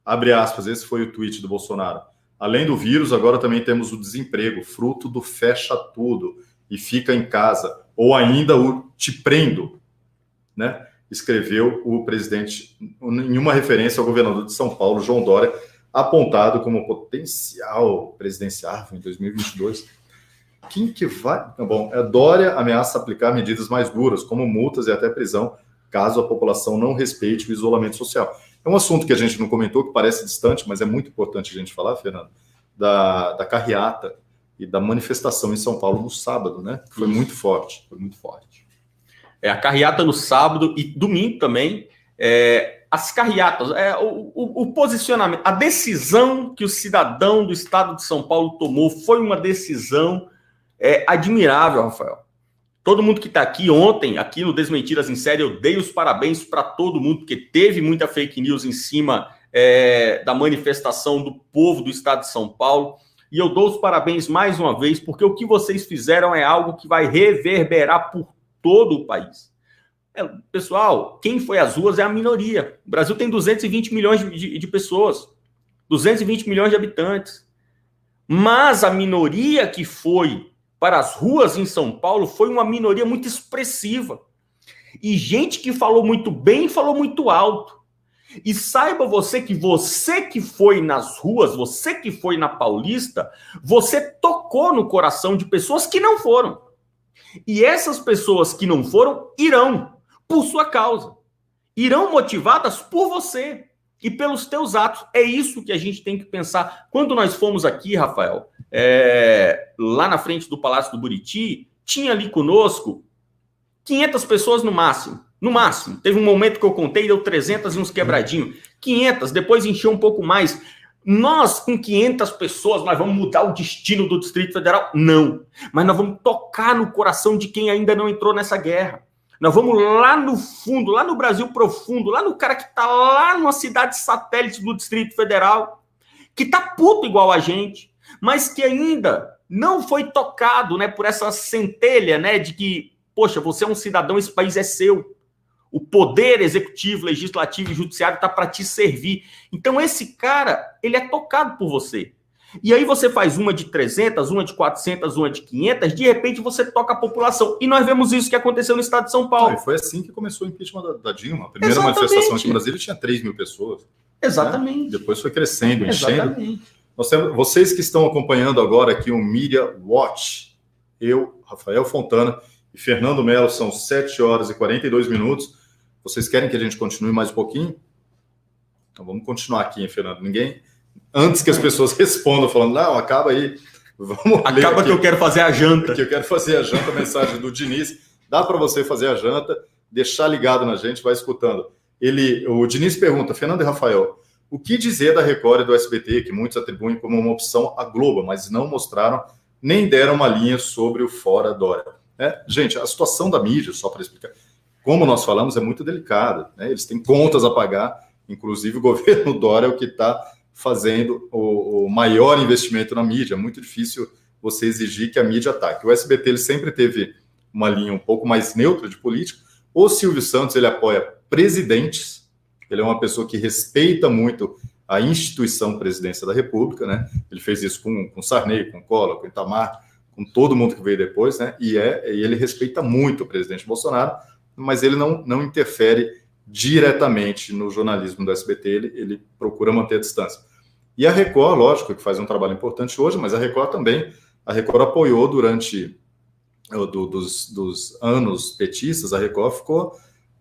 Abre aspas, esse foi o tweet do Bolsonaro. Além do vírus, agora também temos o desemprego, fruto do fecha tudo e fica em casa, ou ainda o te prendo, né? Escreveu o presidente em uma referência ao governador de São Paulo, João Dória, apontado como potencial presidenciável em 2022. Quem que vai? Bom, Dória ameaça aplicar medidas mais duras, como multas e até prisão, caso a população não respeite o isolamento social. É um assunto que a gente não comentou, que parece distante, mas é muito importante a gente falar, Fernando, da carreata e da manifestação em São Paulo no sábado, né? Foi muito forte. Foi muito forte. A carreata no sábado e domingo também. As carreatas, o posicionamento, a decisão que o cidadão do estado de São Paulo tomou foi uma decisão admirável, Rafael. Todo mundo que está aqui ontem, aqui no Desmentiras em Série, eu dei os parabéns para todo mundo, porque teve muita fake news em cima da manifestação do povo do estado de São Paulo. E eu dou os parabéns mais uma vez, porque o que vocês fizeram é algo que vai reverberar por todo o país. Pessoal, quem foi às ruas é a minoria. O Brasil tem 220 milhões de pessoas, 220 milhões de habitantes. Mas a minoria que foi para as ruas em São Paulo foi uma minoria muito expressiva. E gente que falou muito bem e falou muito alto. E saiba você que foi nas ruas, você que foi na Paulista, você tocou no coração de pessoas que não foram. E essas pessoas que não foram irão por sua causa. Irão motivadas por você e pelos teus atos. É isso que a gente tem que pensar. Quando nós fomos aqui, Rafael, lá na frente do Palácio do Buriti, tinha ali conosco 500 pessoas no máximo. No máximo. Teve um momento que eu contei, deu 300 e uns quebradinhos. 500, depois encheu um pouco mais. Nós, com 500 pessoas, nós vamos mudar o destino do Distrito Federal? Não. Mas nós vamos tocar no coração de quem ainda não entrou nessa guerra. Nós vamos lá no fundo, lá no Brasil profundo, lá no cara que está lá numa cidade satélite do Distrito Federal, que está puto igual a gente, mas que ainda não foi tocado, né, por essa centelha, né, de que, poxa, você é um cidadão, esse país é seu. O poder executivo, legislativo e judiciário está para te servir. Então esse cara, ele é tocado por você. E aí você faz uma de 300, uma de 400, uma de 500, de repente você toca a população. E nós vemos isso que aconteceu no estado de São Paulo. Foi assim que começou o impeachment da Dilma. A primeira manifestação aqui em Brasília tinha 3 mil pessoas. Exatamente. Né? Depois foi crescendo, enchendo. Exatamente. Nós temos, vocês que estão acompanhando agora aqui o Media Watch, eu, Rafael Fontana e Fernando Melo, são 7 horas e 42 minutos. Vocês querem que a gente continue mais um pouquinho? Então vamos continuar aqui, hein, Fernando? Ninguém... Antes que as pessoas respondam falando, não, acaba aí. Vamos acaba que eu quero fazer a janta. Que eu quero fazer a janta, a mensagem do Diniz. Dá para você fazer a janta, deixar ligado na gente, vai escutando. O Diniz pergunta, Fernando e Rafael, o que dizer da Record e do SBT, que muitos atribuem como uma opção a Globo, mas não mostraram, nem deram uma linha sobre o Fora Dória. Gente, a situação da mídia, só para explicar, como nós falamos, é muito delicada. Né? Eles têm contas a pagar, inclusive o governo Dória é o que está fazendo o maior investimento na mídia. É muito difícil você exigir que a mídia ataque. O SBT ele sempre teve uma linha um pouco mais neutra de política. O Silvio Santos ele apoia presidentes. Ele é uma pessoa que respeita muito a instituição Presidência da República, né? Ele fez isso com Sarney, com Collor, com Itamar, com todo mundo que veio depois, né? E ele respeita muito o presidente Bolsonaro, mas ele não interfere diretamente no jornalismo do SBT, ele procura manter a distância. E a Record, lógico, que faz um trabalho importante hoje, mas a Record também, a Record apoiou durante dos anos petistas, a Record ficou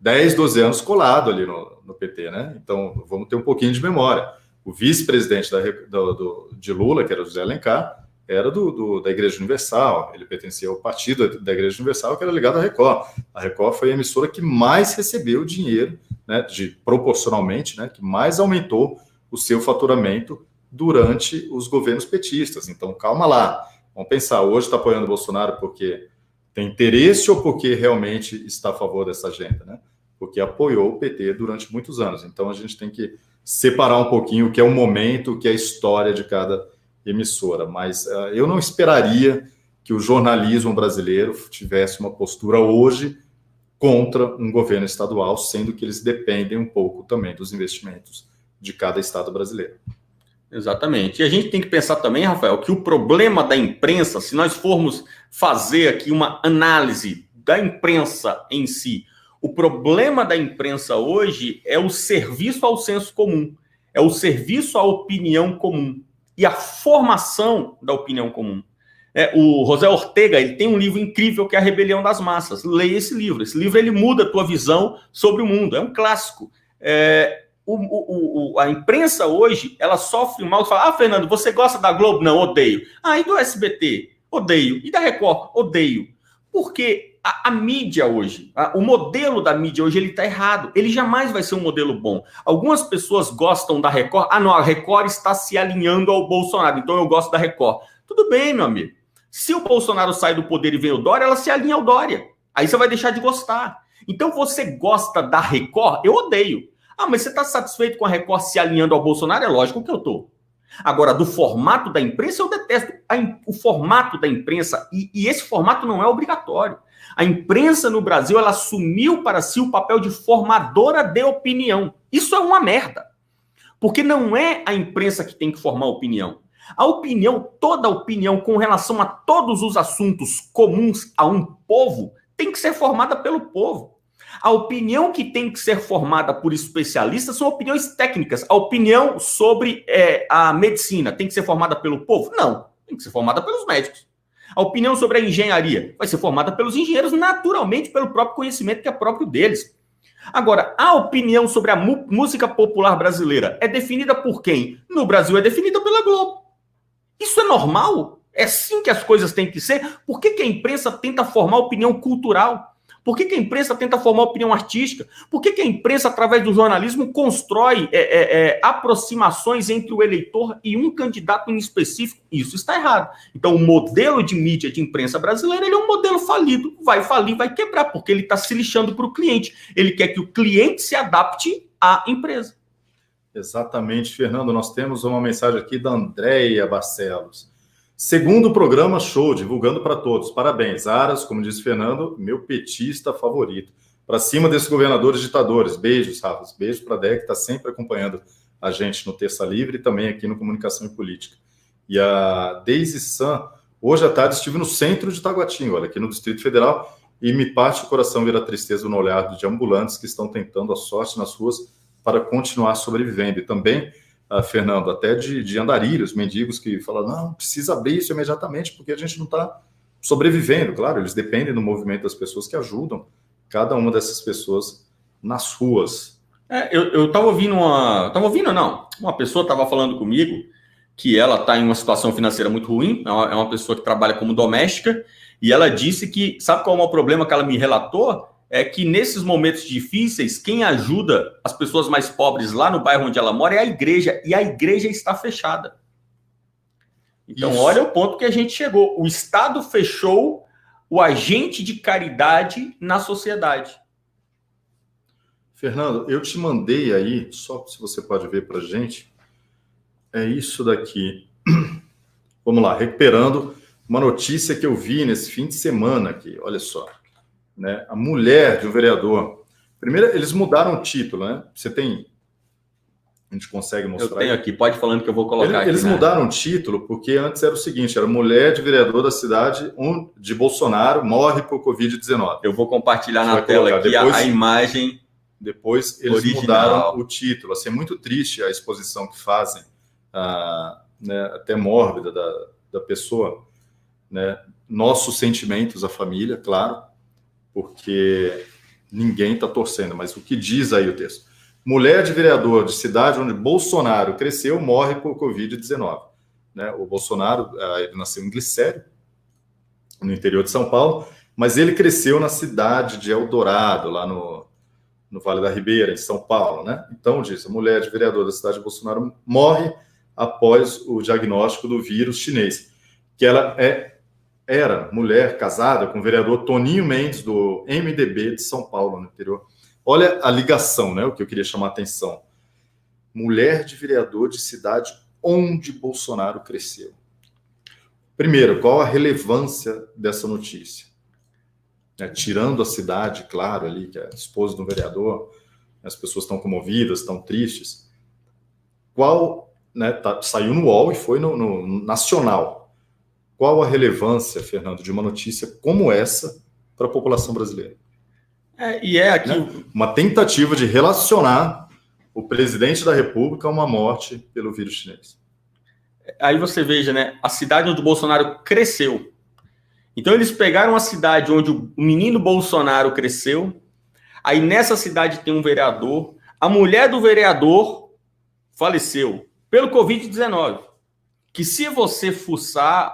10, 12 anos colado ali no PT, né? Então, vamos ter um pouquinho de memória. O vice-presidente de Lula, que era o José Alencar, era da Igreja Universal, ele pertencia ao partido da Igreja Universal, que era ligado à Record. A Record foi a emissora que mais recebeu dinheiro, né, proporcionalmente, né, que mais aumentou o seu faturamento durante os governos petistas. Então, calma lá. Vamos pensar, hoje está apoiando o Bolsonaro porque tem interesse ou porque realmente está a favor dessa agenda, né? Porque apoiou o PT durante muitos anos. Então, a gente tem que separar um pouquinho o que é o momento, o que é a história de cada emissora. Mas eu não esperaria que o jornalismo brasileiro tivesse uma postura hoje contra um governo estadual, sendo que eles dependem um pouco também dos investimentos de cada estado brasileiro. Exatamente. E a gente tem que pensar também, Rafael, que o problema da imprensa, se nós formos fazer aqui uma análise da imprensa em si, o problema da imprensa hoje é o serviço ao senso comum, é o serviço à opinião comum e a formação da opinião comum. O José Ortega ele tem um livro incrível que é A Rebelião das Massas. Leia esse livro. Esse livro ele muda a tua visão sobre o mundo. É um clássico. A imprensa hoje, ela sofre mal. Fala, Fernando, você gosta da Globo? Não, odeio. E do SBT? Odeio. E da Record? Odeio. Porque a mídia hoje, o modelo da mídia hoje, ele está errado. Ele jamais vai ser um modelo bom. Algumas pessoas gostam da Record. Não, a Record está se alinhando ao Bolsonaro, então eu gosto da Record. Tudo bem, meu amigo. Se o Bolsonaro sai do poder e vem o Dória, ela se alinha ao Dória. Aí você vai deixar de gostar. Então você gosta da Record? Eu odeio. Mas você está satisfeito com a Record se alinhando ao Bolsonaro? É lógico que eu estou. Agora, do formato da imprensa, eu detesto. O formato da imprensa, e esse formato não é obrigatório. A imprensa no Brasil, ela assumiu para si o papel de formadora de opinião. Isso é uma merda. Porque não é a imprensa que tem que formar opinião. A opinião, toda a opinião com relação a todos os assuntos comuns a um povo, tem que ser formada pelo povo. A opinião que tem que ser formada por especialistas são opiniões técnicas. A opinião sobre a medicina tem que ser formada pelo povo? Não, tem que ser formada pelos médicos. A opinião sobre a engenharia vai ser formada pelos engenheiros, naturalmente, pelo próprio conhecimento que é próprio deles. Agora, a opinião sobre a música popular brasileira é definida por quem? No Brasil é definida pela Globo. Isso é normal? É assim que as coisas têm que ser? Por que a imprensa tenta formar opinião cultural? Por que a imprensa tenta formar opinião artística? Por que a imprensa, através do jornalismo, constrói aproximações entre o eleitor e um candidato em específico? Isso está errado. Então, o modelo de mídia de imprensa brasileira ele é um modelo falido. Vai falir, vai quebrar, porque ele está se lixando para o cliente. Ele quer que o cliente se adapte à empresa. Exatamente, Fernando. Nós temos uma mensagem aqui da Andréia Barcelos. Segundo programa show, divulgando para todos. Parabéns, Aras, como disse Fernando, meu petista favorito. Para cima desses governadores ditadores. Beijos, Rafa. Beijos para a Dé, que está sempre acompanhando a gente no Terça Livre e também aqui no Comunicação e Política. E a Deise San, hoje à tarde estive no centro de Taguatinga, olha, aqui no Distrito Federal, e me parte o coração ver a tristeza no olhar de ambulantes que estão tentando a sorte nas ruas para continuar sobrevivendo. E também, Fernando, até de andarilhos, mendigos que falam, não, precisa abrir isso imediatamente, porque a gente não está sobrevivendo. Claro, eles dependem do movimento das pessoas que ajudam cada uma dessas pessoas nas ruas. Eu estava ouvindo uma pessoa estava falando comigo que ela está em uma situação financeira muito ruim, é uma pessoa que trabalha como doméstica, e ela disse que, sabe qual é o problema que ela me relatou? É que nesses momentos difíceis, quem ajuda as pessoas mais pobres lá no bairro onde ela mora é a igreja, e a igreja está fechada. Então, olha o ponto que a gente chegou. O Estado fechou o agente de caridade na sociedade. Fernando, eu te mandei aí, só se você pode ver para a gente, é isso daqui. Vamos lá, recuperando uma notícia que eu vi nesse fim de semana aqui, olha só. Né, a mulher de um vereador. Primeiro, eles mudaram o título, né? Você tem... A gente consegue mostrar? Eu tenho aqui, pode ir falando que eu vou colocar Eles aqui, mudaram o título porque antes era o seguinte, era mulher de vereador da cidade de Bolsonaro morre por Covid-19. Eu vou compartilhar na tela aqui a imagem. Depois eles mudaram o título. Assim, é muito triste a exposição que fazem, né, até mórbida da pessoa. Né? Nossos sentimentos, a família, claro, porque ninguém está torcendo, mas o que diz aí o texto? Mulher de vereador de cidade onde Bolsonaro cresceu morre por Covid-19. Né? O Bolsonaro, ele nasceu em Glicério, no interior de São Paulo, mas ele cresceu na cidade de Eldorado, lá no Vale da Ribeira, em São Paulo. Né? Então, diz, a mulher de vereador da cidade de Bolsonaro morre após o diagnóstico do vírus chinês, que ela era mulher casada com o vereador Toninho Mendes, do MDB de São Paulo, no interior. Olha a ligação, né? O que eu queria chamar a atenção. Mulher de vereador de cidade onde Bolsonaro cresceu. Primeiro, qual a relevância dessa notícia? Tirando a cidade, claro, ali, que é a esposa do vereador, as pessoas estão comovidas, estão tristes. Qual, né, saiu no UOL e foi no Nacional. Qual a relevância, Fernando, de uma notícia como essa para a população brasileira? Aqui... Né? Uma tentativa de relacionar o presidente da República a uma morte pelo vírus chinês. Aí você veja, né? A cidade onde o Bolsonaro cresceu. Então, eles pegaram a cidade onde o menino Bolsonaro cresceu, aí nessa cidade tem um vereador, a mulher do vereador faleceu pelo Covid-19. Que se você fuçar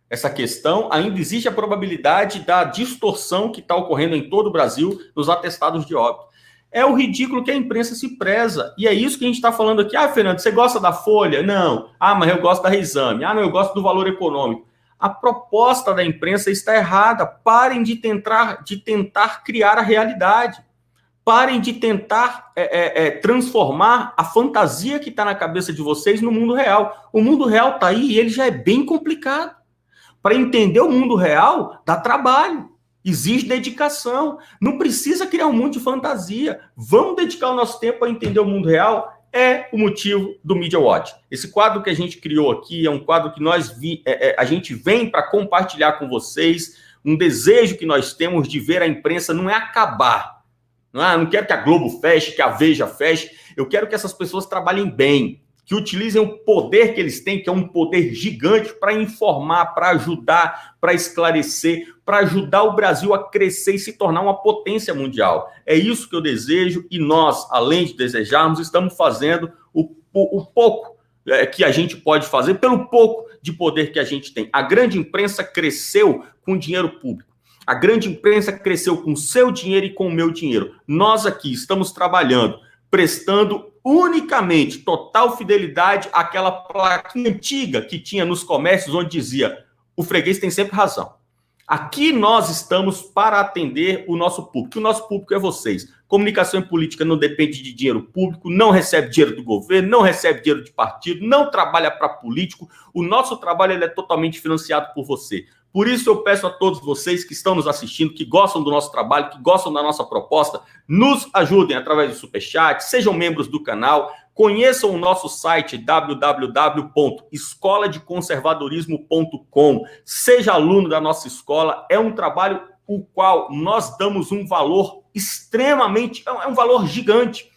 essa questão, ainda existe a probabilidade da distorção que está ocorrendo em todo o Brasil nos atestados de óbito. É o ridículo que a imprensa se preza. E é isso que a gente está falando aqui. Fernando, você gosta da Folha? Não. Mas eu gosto da Reexame. Não, eu gosto do Valor Econômico. A proposta da imprensa está errada. Parem de tentar criar a realidade. Parem de tentar transformar a fantasia que está na cabeça de vocês no mundo real. O mundo real está aí e ele já é bem complicado. Para entender o mundo real, dá trabalho, exige dedicação. Não precisa criar um monte de fantasia. Vamos dedicar o nosso tempo a entender o mundo real. É o motivo do Media Watch. Esse quadro que a gente criou aqui é um quadro que a gente vem para compartilhar com vocês. Um desejo que nós temos de ver a imprensa não é acabar. Não quero que a Globo feche, que a Veja feche. Eu quero que essas pessoas trabalhem bem, que utilizem o poder que eles têm, que é um poder gigante, para informar, para ajudar, para esclarecer, para ajudar o Brasil a crescer e se tornar uma potência mundial. É isso que eu desejo e nós, além de desejarmos, estamos fazendo o pouco que a gente pode fazer, pelo pouco de poder que a gente tem. A grande imprensa cresceu com dinheiro público. A grande imprensa cresceu com seu dinheiro e com o meu dinheiro. Nós aqui estamos trabalhando, prestando unicamente total fidelidade àquela plaquinha antiga que tinha nos comércios onde dizia: o freguês tem sempre razão. Aqui nós estamos para atender o nosso público. O nosso público é vocês. Comunicação e política não depende de dinheiro público, não recebe dinheiro do governo, não recebe dinheiro de partido, não trabalha para político. O nosso trabalho ele é totalmente financiado por você. Por isso eu peço a todos vocês que estão nos assistindo, que gostam do nosso trabalho, que gostam da nossa proposta, nos ajudem através do Superchat, sejam membros do canal, conheçam o nosso site www.escoladeconservadorismo.com, seja aluno da nossa escola, é um trabalho o qual nós damos um valor extremamente, é um valor gigante.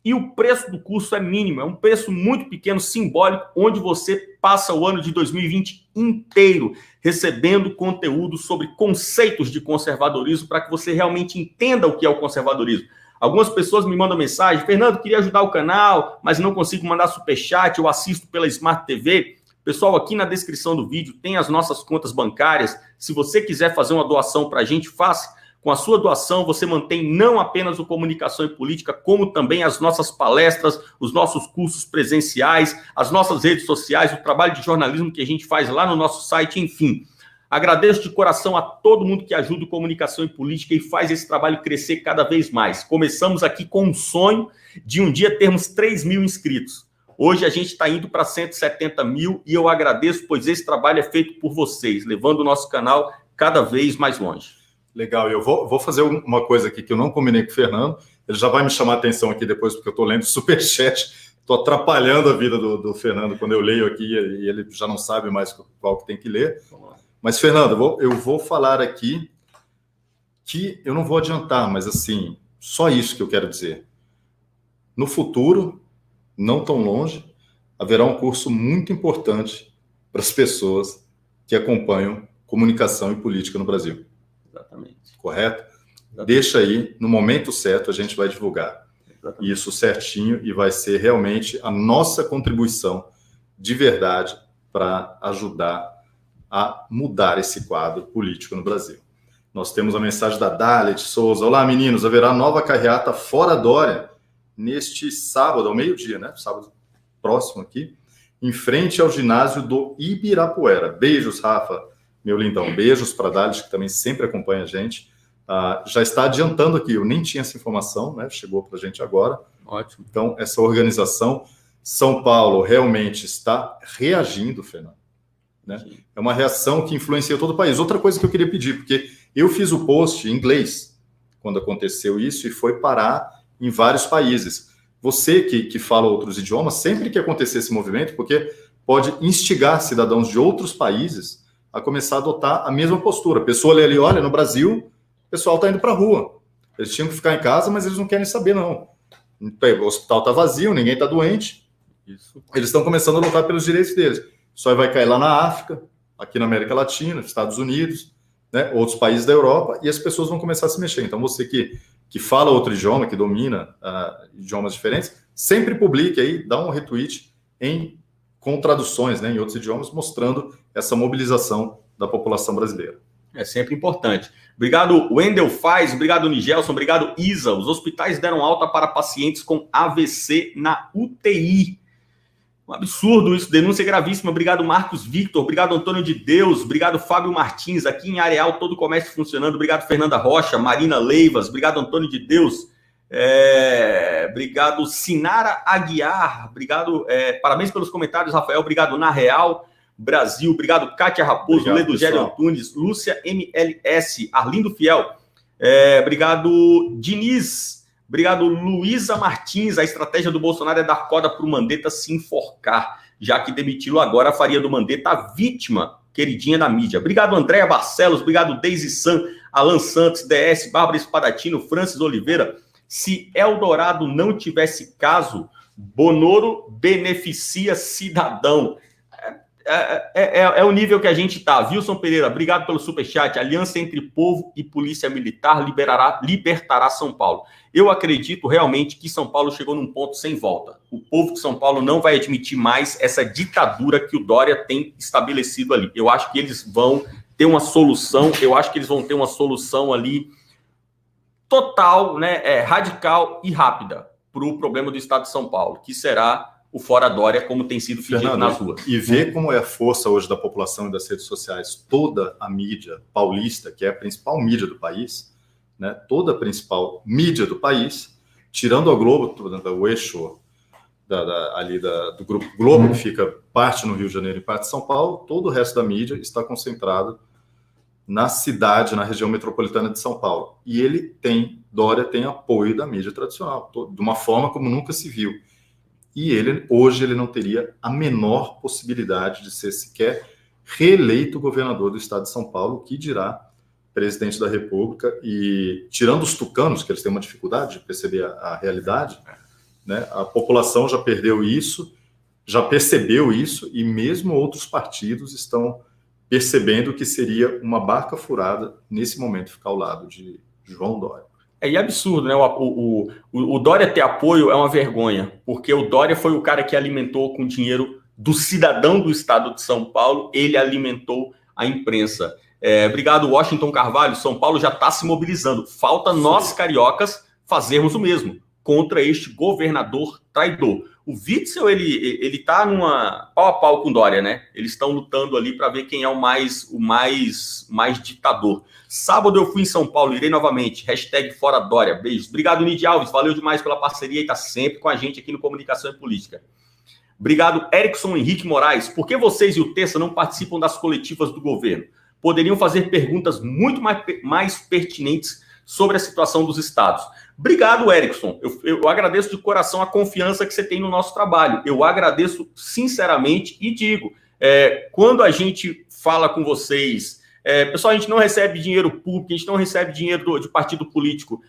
E o preço do curso é mínimo, é um preço muito pequeno, simbólico, onde você passa o ano de 2020 inteiro recebendo conteúdo sobre conceitos de conservadorismo para que você realmente entenda o que é o conservadorismo. Algumas pessoas me mandam mensagem: Fernando, queria ajudar o canal, mas não consigo mandar superchat, eu assisto pela Smart TV. Pessoal, aqui na descrição do vídeo tem as nossas contas bancárias. Se você quiser fazer uma doação para a gente, faça. Com a sua doação, você mantém não apenas o Comunicação e Política, como também as nossas palestras, os nossos cursos presenciais, as nossas redes sociais, o trabalho de jornalismo que a gente faz lá no nosso site, enfim. Agradeço de coração a todo mundo que ajuda o Comunicação e Política e faz esse trabalho crescer cada vez mais. Começamos aqui com um sonho de um dia termos 3 mil inscritos. Hoje a gente está indo para 170 mil e eu agradeço, pois esse trabalho é feito por vocês, levando o nosso canal cada vez mais longe. Legal, eu vou fazer uma coisa aqui que eu não combinei com o Fernando, ele já vai me chamar a atenção aqui depois, porque eu estou lendo o superchat, estou atrapalhando a vida do Fernando quando eu leio aqui e ele já não sabe mais qual que tem que ler. Mas, Fernando, eu vou falar aqui que eu não vou adiantar, mas assim, só isso que eu quero dizer. No futuro, não tão longe, haverá um curso muito importante para as pessoas que acompanham comunicação e política no Brasil. Exatamente. Correto? Exatamente. Deixa aí, no momento certo, a gente vai divulgar. Exatamente. Isso certinho e vai ser realmente a nossa contribuição de verdade para ajudar a mudar esse quadro político no Brasil. Nós temos a mensagem da Dália de Souza. Olá, meninos, haverá nova carreata fora Dória neste sábado, ao meio-dia, né? Sábado próximo aqui, em frente ao ginásio do Ibirapuera. Beijos, Rafa. Meu lindão, beijos para a Dália, que também sempre acompanha a gente. Já está adiantando aqui, eu nem tinha essa informação, né? Chegou para a gente agora. Ótimo. Então, essa organização, São Paulo realmente está reagindo, Fernando. Né? É uma reação que influencia todo o país. Outra coisa que eu queria pedir, porque eu fiz o post em inglês quando aconteceu isso e foi parar em vários países. Você que fala outros idiomas, sempre que acontecer esse movimento, porque pode instigar cidadãos de outros países a começar a adotar a mesma postura. A pessoa lê ali, olha, no Brasil, o pessoal está indo para a rua. Eles tinham que ficar em casa, mas eles não querem saber, não. O hospital está vazio, ninguém está doente. Isso. Eles estão começando a lutar pelos direitos deles. Só vai cair lá na África, aqui na América Latina, Estados Unidos, né, outros países da Europa, e as pessoas vão começar a se mexer. Então, você que fala outro idioma, que domina idiomas diferentes, sempre publique aí, dá um retweet com traduções, né, em outros idiomas, mostrando essa mobilização da população brasileira. É sempre importante. Obrigado, Wendel Faz, obrigado, Nigelson, obrigado, Isa. Os hospitais deram alta para pacientes com AVC na UTI. Um absurdo isso, denúncia gravíssima. Obrigado, Marcos Victor, obrigado, Antônio de Deus, obrigado, Fábio Martins, aqui em Areal, todo o comércio funcionando. Obrigado, Fernanda Rocha, Marina Leivas, obrigado, Antônio de Deus. Obrigado, Sinara Aguiar, obrigado, parabéns pelos comentários, Rafael, obrigado, Na Real Brasil, obrigado, Kátia Raposo, Ledugério Antunes, Lúcia MLS, Arlindo Fiel, obrigado, Diniz, obrigado, Luísa Martins. A estratégia do Bolsonaro é dar corda para o Mandetta se enforcar, já que demiti-lo agora faria do Mandetta a vítima queridinha da mídia. Obrigado, Andréa Barcelos, obrigado, Deise San, Alan Santos, DS, Bárbara Espadatino, Francis Oliveira. Se Eldorado não tivesse caso, Bonoro beneficia cidadão. É o nível que a gente está. Wilson Pereira, obrigado pelo superchat. Aliança entre povo e polícia militar libertará São Paulo. Eu acredito realmente que São Paulo chegou num ponto sem volta. O povo de São Paulo não vai admitir mais essa ditadura que o Dória tem estabelecido ali. Eu acho que eles vão ter uma solução, ali total, né, radical e rápida para o problema do Estado de São Paulo, que será o fora Dória, como tem sido pedido nas ruas. E ver como é a força hoje da população e das redes sociais, toda a mídia paulista, que é a principal mídia do país, né, toda a principal mídia do país, tirando a Globo, o eixo do Grupo Globo, que fica parte no Rio de Janeiro e parte de São Paulo, todo o resto da mídia está concentrado na cidade, na região metropolitana de São Paulo. E Dória tem apoio da mídia tradicional, de uma forma como nunca se viu. E hoje ele não teria a menor possibilidade de ser sequer reeleito governador do estado de São Paulo, que dirá presidente da República. E tirando os tucanos, que eles têm uma dificuldade de perceber a realidade, né, a população já percebeu isso, e mesmo outros partidos estão percebendo que seria uma barca furada nesse momento ficar ao lado de João Dória. É absurdo, né? O Dória ter apoio é uma vergonha, porque o Dória foi o cara que alimentou com dinheiro do cidadão do estado de São Paulo, ele alimentou a imprensa. Obrigado, Washington Carvalho. São Paulo já está se mobilizando. Falta nós, cariocas, fazermos o mesmo contra este governador traidor. O Witzel, ele tá numa pau a pau com o Dória, né? Eles estão lutando ali para ver quem é o mais ditador. Sábado eu fui em São Paulo, irei novamente. #fora Dória. Beijos. Obrigado, Nidia Alves. Valeu demais pela parceria e tá sempre com a gente aqui no Comunicação e Política. Obrigado, Erickson Henrique Moraes. Por que vocês e o Terça não participam das coletivas do governo? Poderiam fazer perguntas muito mais pertinentes sobre a situação dos estados. Obrigado, Erickson. Eu agradeço de coração a confiança que você tem no nosso trabalho. Eu agradeço sinceramente e digo, quando a gente fala com vocês, pessoal, a gente não recebe dinheiro público, a gente não recebe dinheiro de partido político.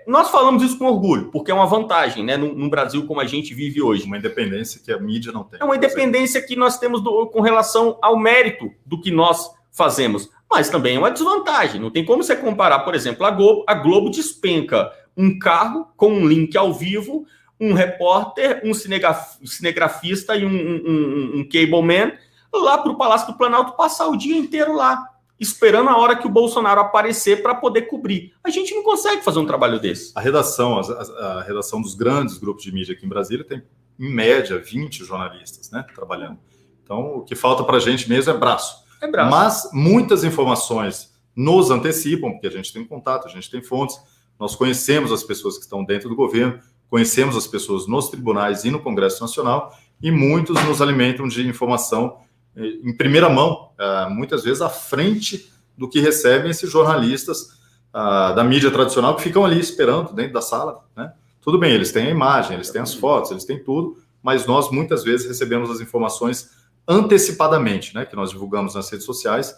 Nós falamos isso com orgulho, porque é uma vantagem, né, num Brasil como a gente vive hoje. Uma independência que a mídia não tem. É uma independência que nós temos com relação ao mérito do que nós fazemos. Mas também é uma desvantagem. Não tem como você comparar, por exemplo, a Globo despenca um carro com um link ao vivo, um repórter, um cinegrafista e um cableman lá para o Palácio do Planalto passar o dia inteiro lá, esperando a hora que o Bolsonaro aparecer para poder cobrir. A gente não consegue fazer um trabalho desse. A redação dos grandes grupos de mídia aqui em Brasília tem, em média, 20 jornalistas, né, trabalhando. Então, o que falta para a gente mesmo é braço. Mas muitas informações nos antecipam, porque a gente tem contato, a gente tem fontes, nós conhecemos as pessoas que estão dentro do governo, conhecemos as pessoas nos tribunais e no Congresso Nacional, e muitos nos alimentam de informação em primeira mão, muitas vezes à frente do que recebem esses jornalistas da mídia tradicional, que ficam ali esperando dentro da sala, né? Tudo bem, eles têm a imagem, eles têm as fotos, eles têm tudo, mas nós muitas vezes recebemos as informações antecipadamente, né, que nós divulgamos nas redes sociais,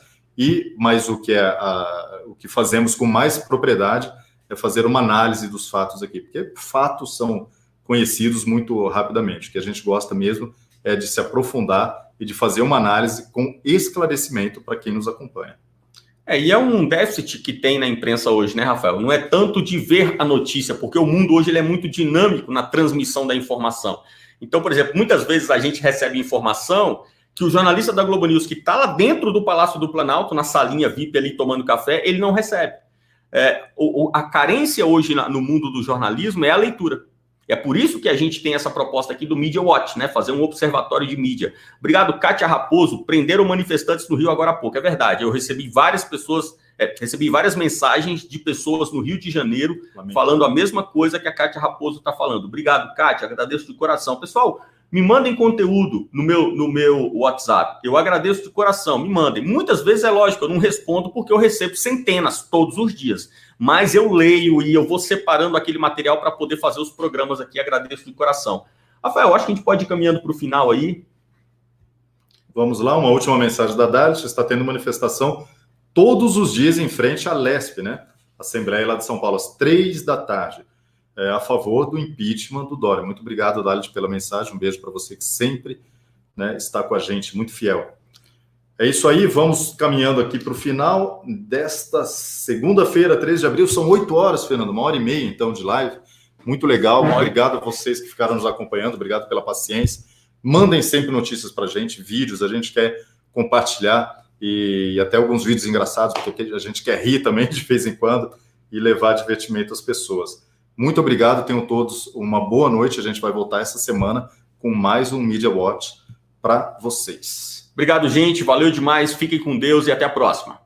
mas o que fazemos com mais propriedade é fazer uma análise dos fatos aqui, porque fatos são conhecidos muito rapidamente. O que a gente gosta mesmo é de se aprofundar e de fazer uma análise com esclarecimento para quem nos acompanha. E é um déficit que tem na imprensa hoje, né, Rafael? Não é tanto de ver a notícia, porque o mundo hoje ele é muito dinâmico na transmissão da informação. Então, por exemplo, muitas vezes a gente recebe informação que o jornalista da Globo News, que está lá dentro do Palácio do Planalto, na salinha VIP ali tomando café, ele não recebe. A carência hoje no mundo do jornalismo é a leitura. É por isso que a gente tem essa proposta aqui do Media Watch, né? Fazer um observatório de mídia. Obrigado, Kátia Raposo. Prenderam manifestantes no Rio agora há pouco. É verdade, eu recebi várias mensagens de pessoas no Rio de Janeiro falando a mesma coisa que a Kátia Raposo está falando. Obrigado, Kátia, agradeço de coração. Pessoal, me mandem conteúdo no meu WhatsApp. Eu agradeço de coração, me mandem. Muitas vezes é lógico, eu não respondo porque eu recebo centenas todos os dias. Mas eu leio e eu vou separando aquele material para poder fazer os programas aqui. Agradeço de coração. Rafael, acho que a gente pode ir caminhando para o final aí. Vamos lá, uma última mensagem da Dalit. Está tendo manifestação todos os dias em frente à Lesp, né? Assembleia lá de São Paulo, às 3 da tarde. a favor do impeachment do Dória. Muito obrigado, Dalit, pela mensagem. Um beijo para você que sempre, né, está com a gente, muito fiel. É isso aí, vamos caminhando aqui para o final desta segunda-feira, 13 de abril. São 8 horas, Fernando, 1h30, então, de live. Muito legal. Obrigado a vocês que ficaram nos acompanhando. Obrigado pela paciência. Mandem sempre notícias para a gente, vídeos. A gente quer compartilhar e até alguns vídeos engraçados, porque a gente quer rir também de vez em quando e levar divertimento às pessoas. Muito obrigado. Tenham todos uma boa noite. A gente vai voltar essa semana com mais um Media Watch para vocês. Obrigado, gente. Valeu demais. Fiquem com Deus e até a próxima.